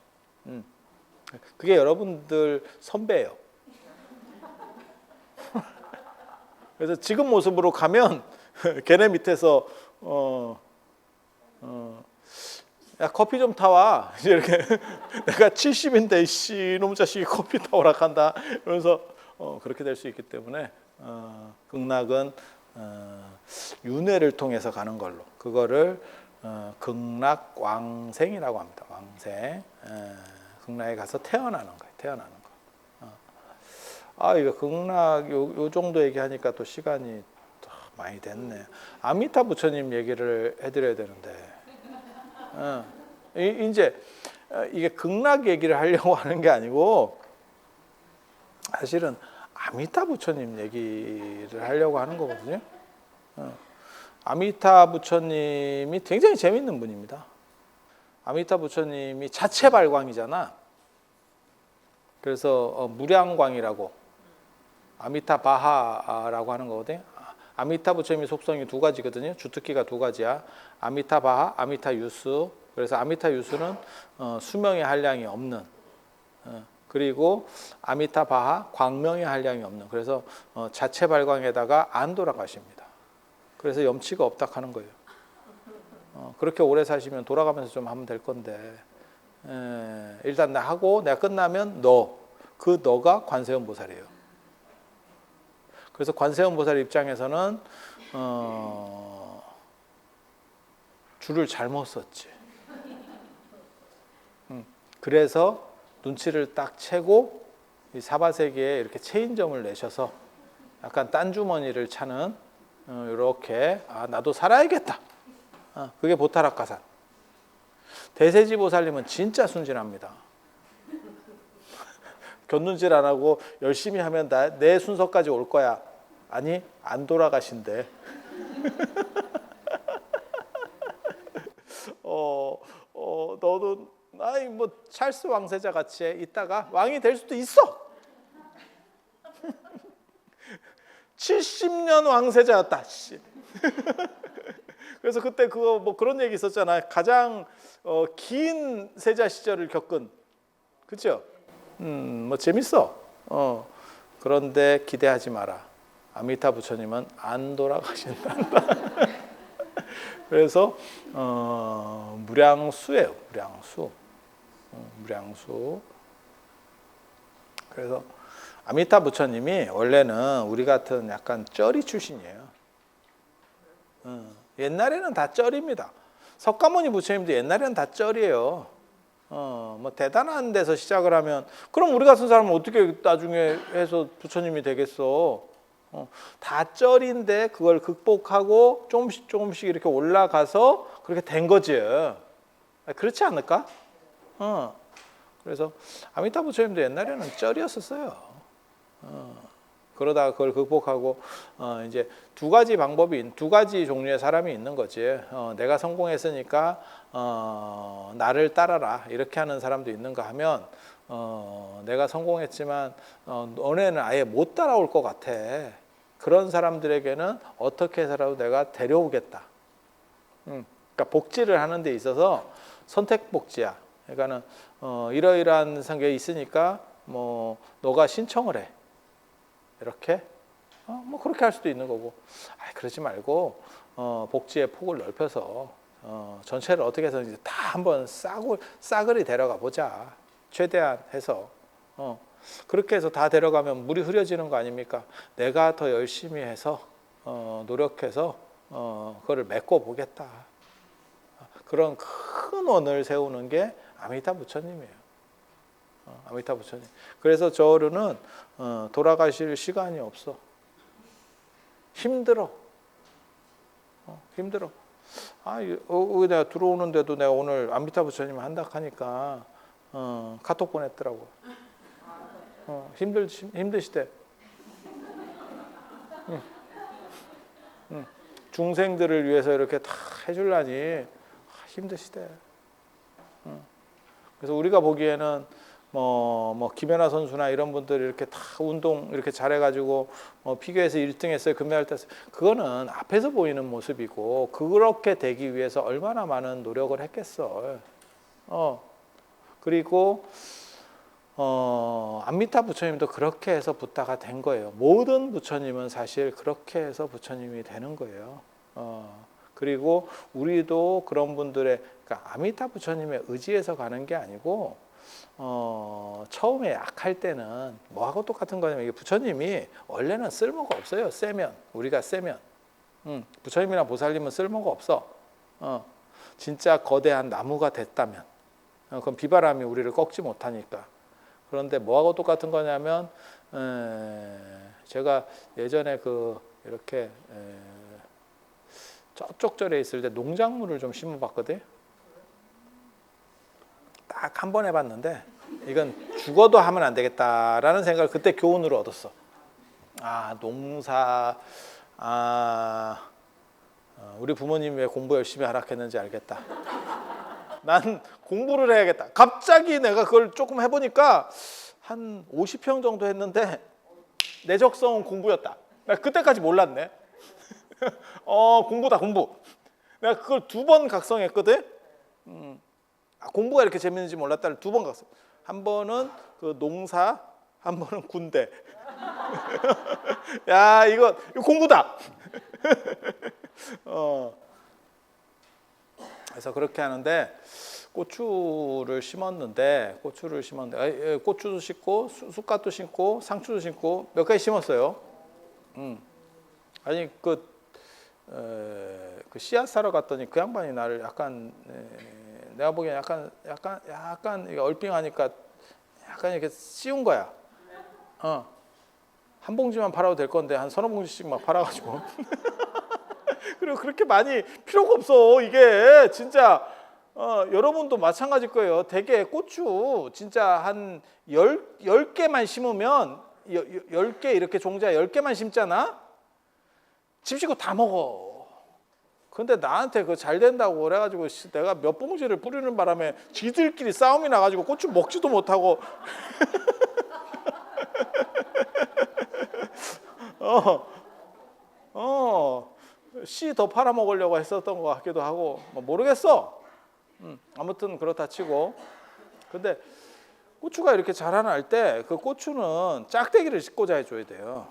그게 여러분들 선배예요. 그래서 지금 모습으로 가면 걔네 밑에서 야 커피 좀 타와 이렇게 내가 70인데 씨 이놈 자식이 커피 타오라 한다 이러면서 그렇게 될 수 있기 때문에 극락은 윤회를 통해서 가는 걸로 그거를 극락왕생이라고 합니다. 왕생. 극락에 가서 태어나는 거예요. 태어나는 거. 이거 극락 요 정도 얘기하니까 또 시간이 많이 됐네. 아미타 부처님 얘기를 해드려야 되는데, 이제 이게 극락 얘기를 하려고 하는 게 아니고 사실은 아미타 부처님 얘기를 하려고 하는 거거든요. 아미타 부처님이 굉장히 재밌는 분입니다. 아미타 부처님이 자체 발광이잖아. 그래서 무량광이라고 아미타 바하라고 하는 거거든요. 아미타 부처님의 속성이 두 가지거든요. 주특기가 두 가지야. 아미타 바하, 아미타 유수. 그래서 아미타 유수는 수명의 한량이 없는, 그리고 아미타 바하 광명의 한량이 없는. 그래서 자체 발광에다가 안 돌아가십니다. 그래서 염치가 없다 하는 거예요. 그렇게 오래 사시면 돌아가면서 좀 하면 될 건데, 일단 나 하고 내가 끝나면 너가 관세음 보살이에요. 그래서 관세음 보살 입장에서는 줄을 잘못 썼지. 그래서 눈치를 딱 채고 이 사바세계에 이렇게 체인점을 내셔서 약간 딴 주머니를 차는 이렇게 나도 살아야겠다. 그게 보타락가산. 대세지 보살님은 진짜 순진합니다. 견눈질 안 하고 열심히 하면 내 순서까지 올 거야. 아니, 안 돌아가신대. 너도 뭐 찰스 왕세자 같이 있다가 왕이 될 수도 있어. 70년 왕세자였다. 그래서 그때 그거 뭐 그런 얘기 있었잖아. 가장 긴 세자 시절을 겪은. 그렇죠? 뭐 재밌어. 그런데 기대하지 마라. 아미타 부처님은 안 돌아가신다. 그래서 무량수예요. 무량수. 그래서 아미타 부처님이 원래는 우리 같은 약간 쩌리 출신이에요. 옛날에는 다 쩌리입니다. 석가모니 부처님도 옛날에는 다 쩌리예요. 뭐 대단한 데서 시작을 하면 그럼 우리 같은 사람은 어떻게 나중에 해서 부처님이 되겠어? 다 쩔인데 그걸 극복하고 조금씩 이렇게 올라가서 그렇게 된 거지. 그렇지 않을까? 그래서 아미타 부처님도 옛날에는 쩔이었었어요. 그러다가 그걸 극복하고 이제 두 가지 종류의 사람이 있는 거지. 내가 성공했으니까 나를 따라라 이렇게 하는 사람도 있는가 하면 내가 성공했지만 너네는 아예 못 따라올 것 같아. 그런 사람들에게는 어떻게 해서라도 내가 데려오겠다. 그러니까 복지를 하는 데 있어서 선택 복지야. 그러니까는 이러이러한 게 있으니까 뭐 너가 신청을 해. 이렇게 뭐 그렇게 할 수도 있는 거고. 그러지 말고 복지의 폭을 넓혀서 전체를 어떻게 해서 이제 다 한번 싸그리 데려가 보자. 최대한 해서 그렇게 해서 다 데려가면 물이 흐려지는 거 아닙니까? 내가 더 열심히 해서 노력해서 그거를 메꿔 보겠다. 그런 큰 원을 세우는 게 아미타 부처님이에요. 아미타 부처님. 그래서 저르는 돌아가실 시간이 없어. 힘들어. 힘들어. 내가 들어오는데도 내가 오늘 아미타 부처님 한다 하니까 카톡 보냈더라고. 힘드시대. 중생들을 위해서 이렇게 다 해주려니 힘드시대. 그래서 우리가 보기에는 뭐 김연아 선수나 이런 분들이 이렇게 다 운동 이렇게 잘해가지고 피겨에서 1등했어요, 금메달 땄어요. 그거는 앞에서 보이는 모습이고 그렇게 되기 위해서 얼마나 많은 노력을 했겠어. 그리고 아미타 부처님도 그렇게 해서 붓다가 된 거예요. 모든 부처님은 사실 그렇게 해서 부처님이 되는 거예요. 그리고 우리도 그런 분들의 그러니까 아미타 부처님의 의지에서 가는 게 아니고 처음에 약할 때는 뭐하고 똑같은 거냐면 이게 부처님이 원래는 쓸모가 없어요. 우리가 세면 부처님이나 보살님은 쓸모가 없어. 진짜 거대한 나무가 됐다면, 그럼 비바람이 우리를 꺾지 못하니까. 그런데 뭐하고 똑같은 거냐면, 제가 예전에 이렇게 저쪽 절에 있을 때 농작물을 좀 심어봤거든. 딱 한 번 해봤는데 이건 죽어도 하면 안 되겠다라는 생각을 그때 교훈으로 얻었어. 농사, 우리 부모님이 왜 공부 열심히 하라 했는지 알겠다. 난 공부를 해야겠다. 갑자기 내가 그걸 조금 해보니까 한 50평 정도 했는데 내 적성은 공부였다. 나 그때까지 몰랐네. 공부다, 공부. 내가 그걸 2번 각성했거든. 공부가 이렇게 재밌는지 몰랐다를 2번 각성. 한 번은 그 농사, 한 번은 군대. 야, 이거 공부다. 그래서 그렇게 하는데 고추를 심었는데 고추도 심고 쑥갓도 심고 상추도 심고 몇 가지 심었어요. 아니 그 씨앗 사러 갔더니 그 양반이 나를 약간 내가 보기엔 약간 얼빙하니까 약간 이렇게 씌운 거야. 한 봉지만 팔아도 될 건데 한 3-4봉지씩 막 팔아가지고 그리고 그렇게 많이 필요가 없어. 이게 진짜 여러분도 마찬가지일 거예요. 대개 고추 진짜 한 10개만 심으면 10개 이렇게 종자 10개만 심잖아. 집 짓고 다 먹어. 근데 나한테 그거 잘 된다고 그래가지고 내가 몇 봉지를 뿌리는 바람에 지들끼리 싸움이 나가지고 고추 먹지도 못하고 씨 더 팔아 먹으려고 했었던 것 같기도 하고 뭐 모르겠어. 아무튼 그렇다 치고. 근데 고추가 이렇게 자라날 때 그 고추는 짝대기를 꽂아 줘야 돼요.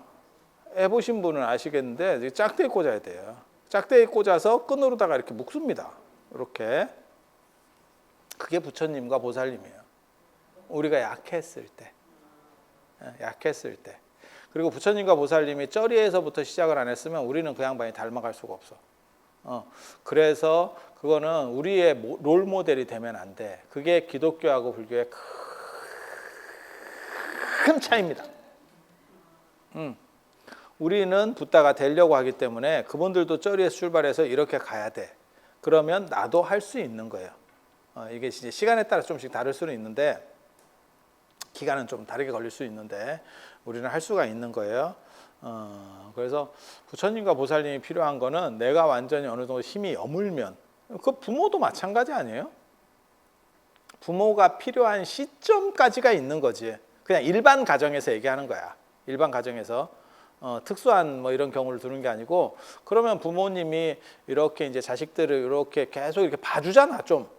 해보신 분은 아시겠는데 짝대기 꽂아야 돼요. 짝대기 꽂아서 끈으로다가 이렇게 묶습니다. 이렇게. 그게 부처님과 보살님이에요. 우리가 약했을 때. 그리고 부처님과 보살님이 쩌리에서부터 시작을 안 했으면 우리는 그 양반이 닮아갈 수가 없어. 그래서 그거는 우리의 롤 모델이 되면 안 돼. 그게 기독교하고 불교의 큰 차이입니다. 우리는 붓다가 되려고 하기 때문에 그분들도 쩌리에서 출발해서 이렇게 가야 돼. 그러면 나도 할 수 있는 거예요. 이게 이제 시간에 따라 조금씩 다를 수는 있는데 기간은 좀 다르게 걸릴 수 있는데 우리는 할 수가 있는 거예요. 그래서 부처님과 보살님이 필요한 거는 내가 완전히 어느 정도 힘이 여물면 그 부모도 마찬가지 아니에요? 부모가 필요한 시점까지가 있는 거지. 그냥 일반 가정에서 얘기하는 거야. 일반 가정에서 특수한 뭐 이런 경우를 두는 게 아니고 그러면 부모님이 이렇게 이제 자식들을 이렇게 계속 이렇게 봐주잖아 좀.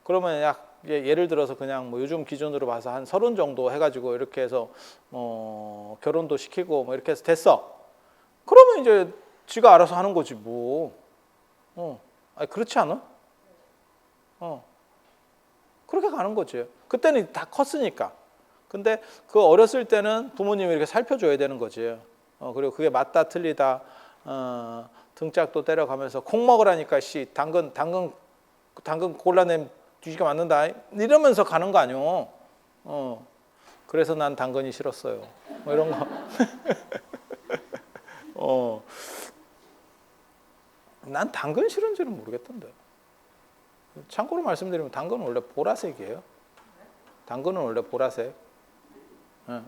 그러면 예를 들어서 그냥 뭐 요즘 기준으로 봐서 한 30 정도 해가지고 이렇게 해서 결혼도 시키고 뭐 이렇게 해서 됐어. 그러면 이제 지가 알아서 하는 거지 뭐. 아니 그렇지 않아? 그렇게 가는 거지. 그때는 다 컸으니까. 근데 그 어렸을 때는 부모님이 이렇게 살펴줘야 되는 거지. 그리고 그게 맞다 틀리다 등짝도 때려가면서 콩 먹으라니까 씨 당근 골라내면 뒤지게 맞는다 이러면서 가는 거 아니오. 그래서 난 당근이 싫었어요. 뭐 이런 거. 난 당근 싫은지는 모르겠던데. 참고로 말씀드리면 당근은 원래 보라색이에요. 당근은 원래 보라색.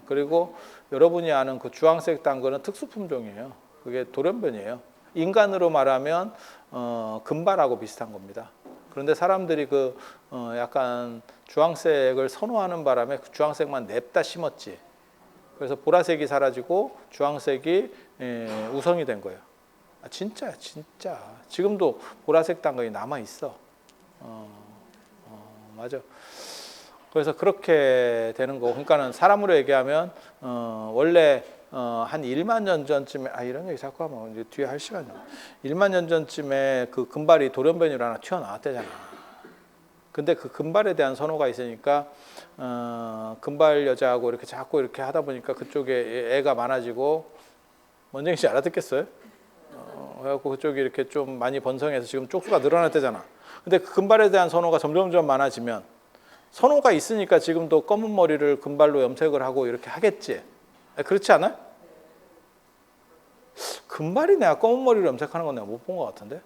그리고 여러분이 아는 그 주황색 당근은 특수 품종이에요. 그게 돌연변이에요. 인간으로 말하면 금발하고 비슷한 겁니다. 그런데 사람들이 약간 주황색을 선호하는 바람에 그 주황색만 냅다 심었지. 그래서 보라색이 사라지고 주황색이 우성이 된 거예요. 진짜야, 진짜. 지금도 보라색 당근이 남아 있어. 맞아. 그래서 그렇게 되는 거고, 그러니까는 사람으로 얘기하면 원래 한 1만 년 전쯤에 이런 얘기 자꾸 하면 이제 뒤에 할 시간이 없어. 1만 년 전쯤에 그 금발이 돌연변이로 하나 튀어나왔대잖아. 근데 그 금발에 대한 선호가 있으니까 금발 여자하고 이렇게 자꾸 이렇게 하다 보니까 그쪽에 애가 많아지고 먼쟁이 씨 알아듣겠어요? 그래갖고 그쪽이 이렇게 좀 많이 번성해서 지금 쪽수가 늘어났대잖아. 근데 그 금발에 대한 선호가 점점점 많아지면 선호가 있으니까 지금도 검은 머리를 금발로 염색을 하고 이렇게 하겠지. 그렇지 않아? 금발이 내가 검은 머리로 염색하는 건 내가 못 본 것 같은데?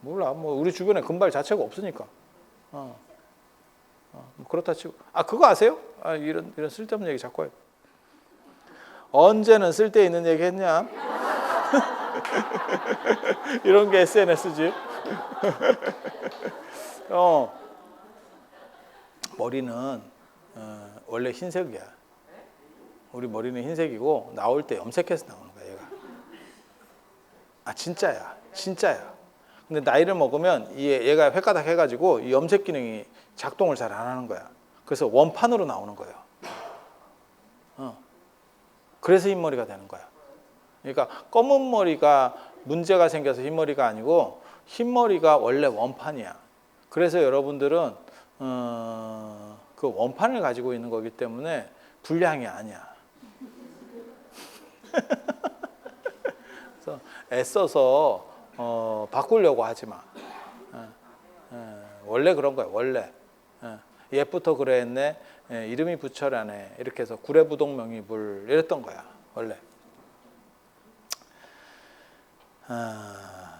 몰라. 뭐 우리 주변에 금발 자체가 없으니까. 뭐 그렇다 치고. 그거 아세요? 이런 쓸데없는 얘기 자꾸 해요. 언제는 쓸데 있는 얘기 했냐? 이런 게 SNS지. 머리는 원래 흰색이야. 우리 머리는 흰색이고 나올 때 염색해서 나오는 거야, 얘가. 진짜야. 근데 나이를 먹으면 얘가 획가닥 해가지고 이 염색 기능이 작동을 잘 안 하는 거야. 그래서 원판으로 나오는 거예요. 그래서 흰머리가 되는 거야. 그러니까 검은 머리가 문제가 생겨서 흰머리가 아니고 흰머리가 원래 원판이야. 그래서 여러분들은 그 원판을 가지고 있는 거기 때문에 불량이 아니야. 그래서 애써서 바꾸려고 하지 마. 원래 그런 거야. 원래 옛부터 그랬네. 이름이 부처라네. 이렇게 해서 구례부동 명의불 이랬던 거야. 원래.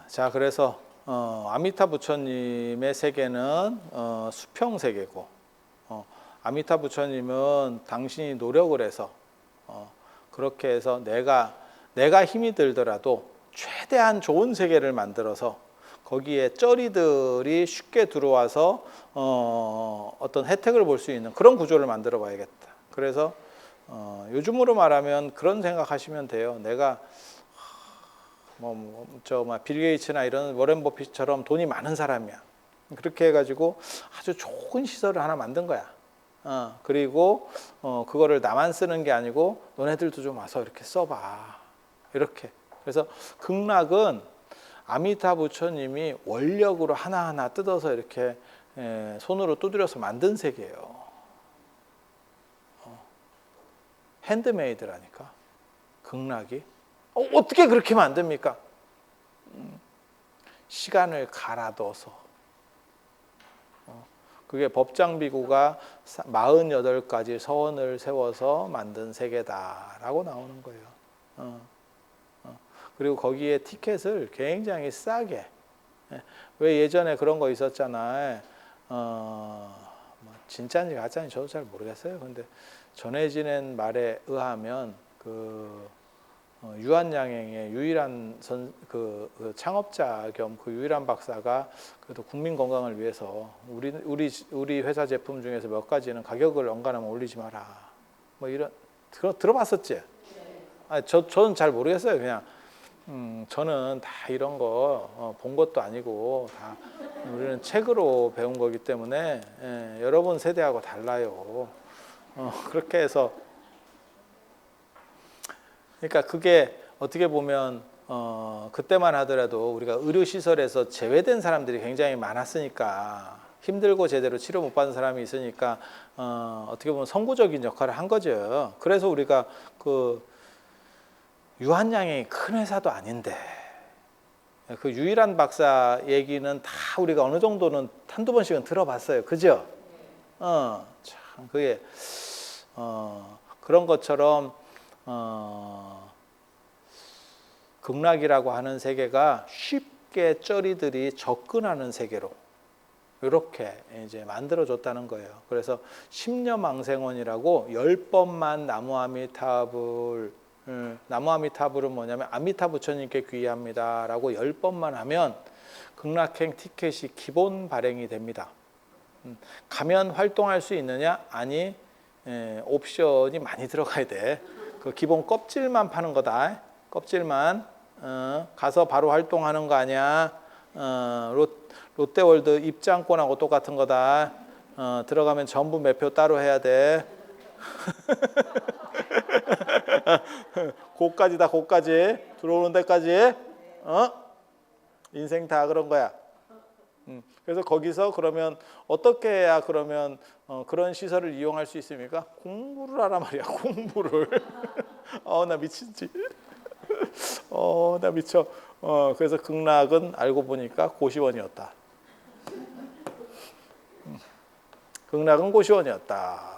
자, 그래서 아미타 부처님의 세계는 수평 세계고, 아미타 부처님은 당신이 노력을 해서 그렇게 해서 내가 힘이 들더라도 최대한 좋은 세계를 만들어서 거기에 쩌리들이 쉽게 들어와서 어떤 혜택을 볼 수 있는 그런 구조를 만들어 봐야겠다. 그래서 요즘으로 말하면 그런 생각하시면 돼요. 내가 빌 게이츠나 이런 워렌 버핏처럼 돈이 많은 사람이야. 그렇게 해가지고 아주 좋은 시설을 하나 만든 거야. 그리고 그거를 나만 쓰는 게 아니고 너네들도 좀 와서 이렇게 써봐. 이렇게. 그래서 극락은 아미타 부처님이 원력으로 하나하나 뜯어서 이렇게 손으로 두드려서 만든 세계예요. 핸드메이드라니까. 극락이. 어떻게 그렇게 만듭니까? 시간을 갈아둬서. 그게 법장비구가 48가지 서원을 세워서 만든 세계다라고 나오는 거예요. 그리고 거기에 티켓을 굉장히 싸게. 왜 예전에 그런 거 있었잖아요. 진짜인지 가짜인지 저도 잘 모르겠어요. 근데 전해지는 말에 의하면 유한양행의 유일한 그 창업자 겸 그 유일한 박사가 그래도 국민 건강을 위해서 우리 회사 제품 중에서 몇 가지는 가격을 연간하면 올리지 마라. 뭐 이런 들어봤었지? 저는 잘 모르겠어요. 그냥 저는 다 이런 거 본 것도 아니고 다 우리는 책으로 배운 거기 때문에 여러분 세대하고 달라요. 그렇게 해서 그러니까 그게 어떻게 보면 그때만 하더라도 우리가 의료시설에서 제외된 사람들이 굉장히 많았으니까 힘들고 제대로 치료 못 받은 사람이 있으니까 어떻게 보면 선구적인 역할을 한 거죠. 그래서 우리가 유한양행이 큰 회사도 아닌데 그 유일한 박사 얘기는 다 우리가 어느 정도는 한두 번씩은 들어봤어요. 그죠? 참 그게 그런 것처럼 극락이라고 하는 세계가 쉽게 쩌리들이 접근하는 세계로 이렇게 이제 만들어줬다는 거예요. 그래서 십녀망생원이라고 10번만 나무아미타불은 뭐냐면 아미타 부처님께 귀의합니다라고 10번만 하면 극락행 티켓이 기본 발행이 됩니다. 가면 활동할 수 있느냐? 아니, 옵션이 많이 들어가야 돼. 그 기본 껍질만 파는 거다. 껍질만 가서 바로 활동하는 거 아니야. 롯데월드 입장권하고 똑같은 거다. 들어가면 전부 매표 따로 해야 돼. 고까지다. 고까지 들어오는 데까지. 인생 다 그런 거야. 그래서 거기서 그러면 어떻게 해야 그러면 그런 시설을 이용할 수 있습니까? 공부를 하란 말이야. 공부를. 나 미친지. 나 미쳐. 그래서 극락은 알고 보니까 고시원이었다. 극락은 고시원이었다.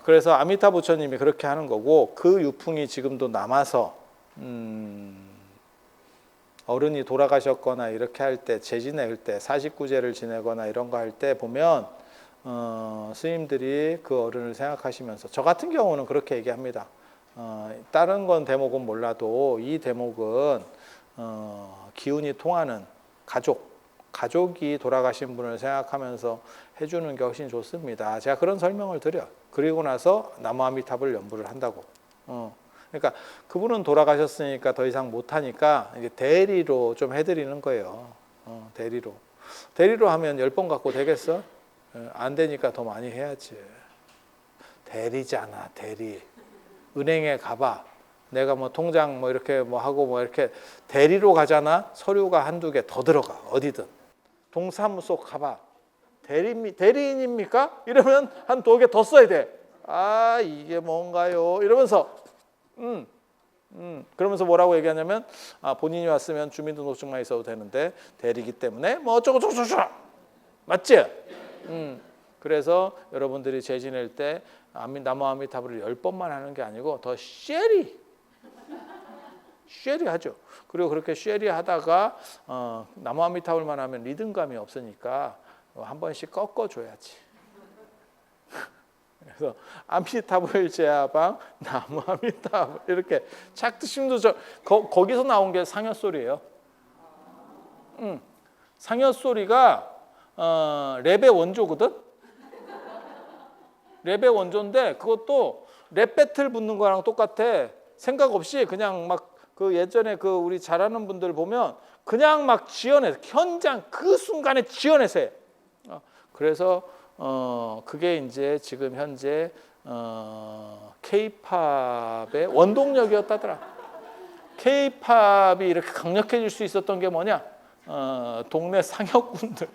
그래서 아미타 부처님이 그렇게 하는 거고, 그 유풍이 지금도 남아서 어른이 돌아가셨거나 이렇게 할 때, 제 지낼 때, 49제를 지내거나 이런 거 할 때 보면 스님들이 그 어른을 생각하시면서, 저 같은 경우는 그렇게 얘기합니다. 다른 건 대목은 몰라도 이 대목은 기운이 통하는 가족이 돌아가신 분을 생각하면서 해주는 게 훨씬 좋습니다. 제가 그런 설명을 드려. 그리고 나서 나무아미탑을 연부를 한다고. 그러니까 그분은 돌아가셨으니까 더 이상 못하니까 이제 대리로 좀 해드리는 거예요. 대리로 하면 10번 갖고 되겠어? 안 되니까 더 많이 해야지. 대리잖아, 대리. 은행에 가봐. 내가 뭐 통장 뭐 이렇게 뭐 하고 뭐 이렇게 대리로 가잖아. 서류가 한두 개 더 들어가. 어디든. 동사무소 가봐. 대리인입니까? 이러면 한 2개 더 써야 돼. 아, 이게 뭔가요? 이러면서 그러면서 뭐라고 얘기하냐면, 본인이 왔으면 주민등록증만 있어도 되는데 대리기 때문에 뭐 어쩌고저쩌고 맞지? 그래서 여러분들이 제 지낼 때 나무아미타불을 10번만 하는 게 아니고 더 쉐리 하죠. 그리고 그렇게 쉐리 하다가 나무아미타불만 하면 리듬감이 없으니까 한 번씩 꺾어줘야지. 그래서 아미타불 제하방 나무아미타불 이렇게 착드심도 거기서 나온 게 상여소리예요. 상여소리가 랩의 원조거든. 랩의 원조인데 그것도 랩 배틀 붙는 거랑 똑같아. 생각 없이 그냥 막 그 예전에 그 우리 잘하는 분들 보면 그냥 막 지어내서 현장 그 순간에 지어내서 해. 그래서 그게 이제 지금 현재 K-팝의 원동력이었다더라. K-팝이 이렇게 강력해질 수 있었던 게 뭐냐? 동네 상여꾼들.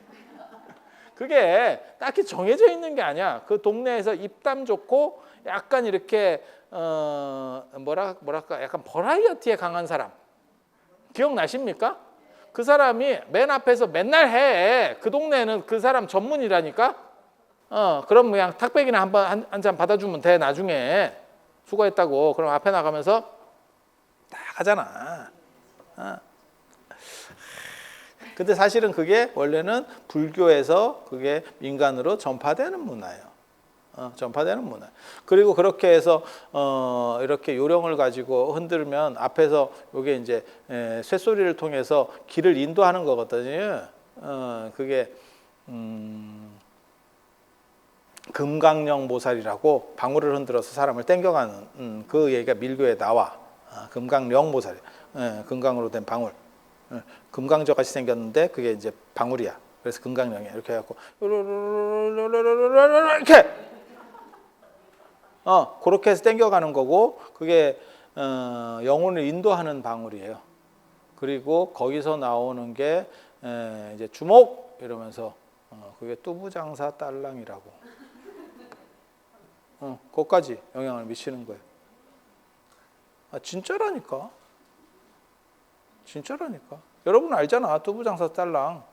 그게 딱히 정해져 있는 게 아니야. 그 동네에서 입담 좋고 약간 이렇게 뭐랄까 약간 버라이어티에 강한 사람 기억나십니까? 그 사람이 맨 앞에서 맨날 해. 그 동네는 그 사람 전문이라니까. 그럼 그냥 탁백이나 한 잔 받아주면 돼. 나중에 수고했다고. 그럼 앞에 나가면서 딱 하잖아. 근데 사실은 그게 원래는 불교에서 그게 민간으로 전파되는 문화예요. 전파되는 문화. 그리고 그렇게 해서 이렇게 요령을 가지고 흔들면 앞에서 이게 이제 쇳소리를 통해서 길을 인도하는 거거든요. 그게 금강령 보살이라고 방울을 흔들어서 사람을 땡겨가는 그 얘기가 밀교에 나와. 금강령 보살, 금강으로 된 방울. 금강저 같이 생겼는데 그게 이제 방울이야. 그래서 금강령이야. 이렇게 해갖고 이렇게 그렇게 해서 땡겨가는 거고 그게 영혼을 인도하는 방울이에요. 그리고 거기서 나오는 게 이제 주목 이러면서 그게 뚜부장사 딸랑이라고. 그것까지 영향을 미치는 거예요. 진짜라니까. 여러분 알잖아. 뚜부장사 딸랑.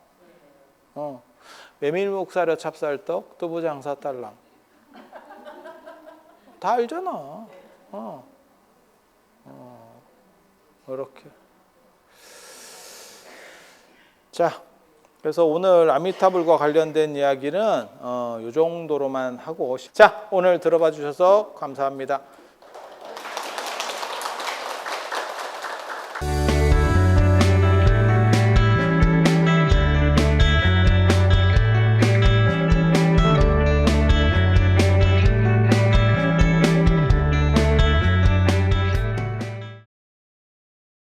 메밀묵사려 찹쌀떡 뚜부장사 딸랑. 다 알잖아. 이렇게. 자, 그래서 오늘 아미타불과 관련된 이야기는 이 정도로만 하고. 자, 오늘 들어봐 주셔서 감사합니다.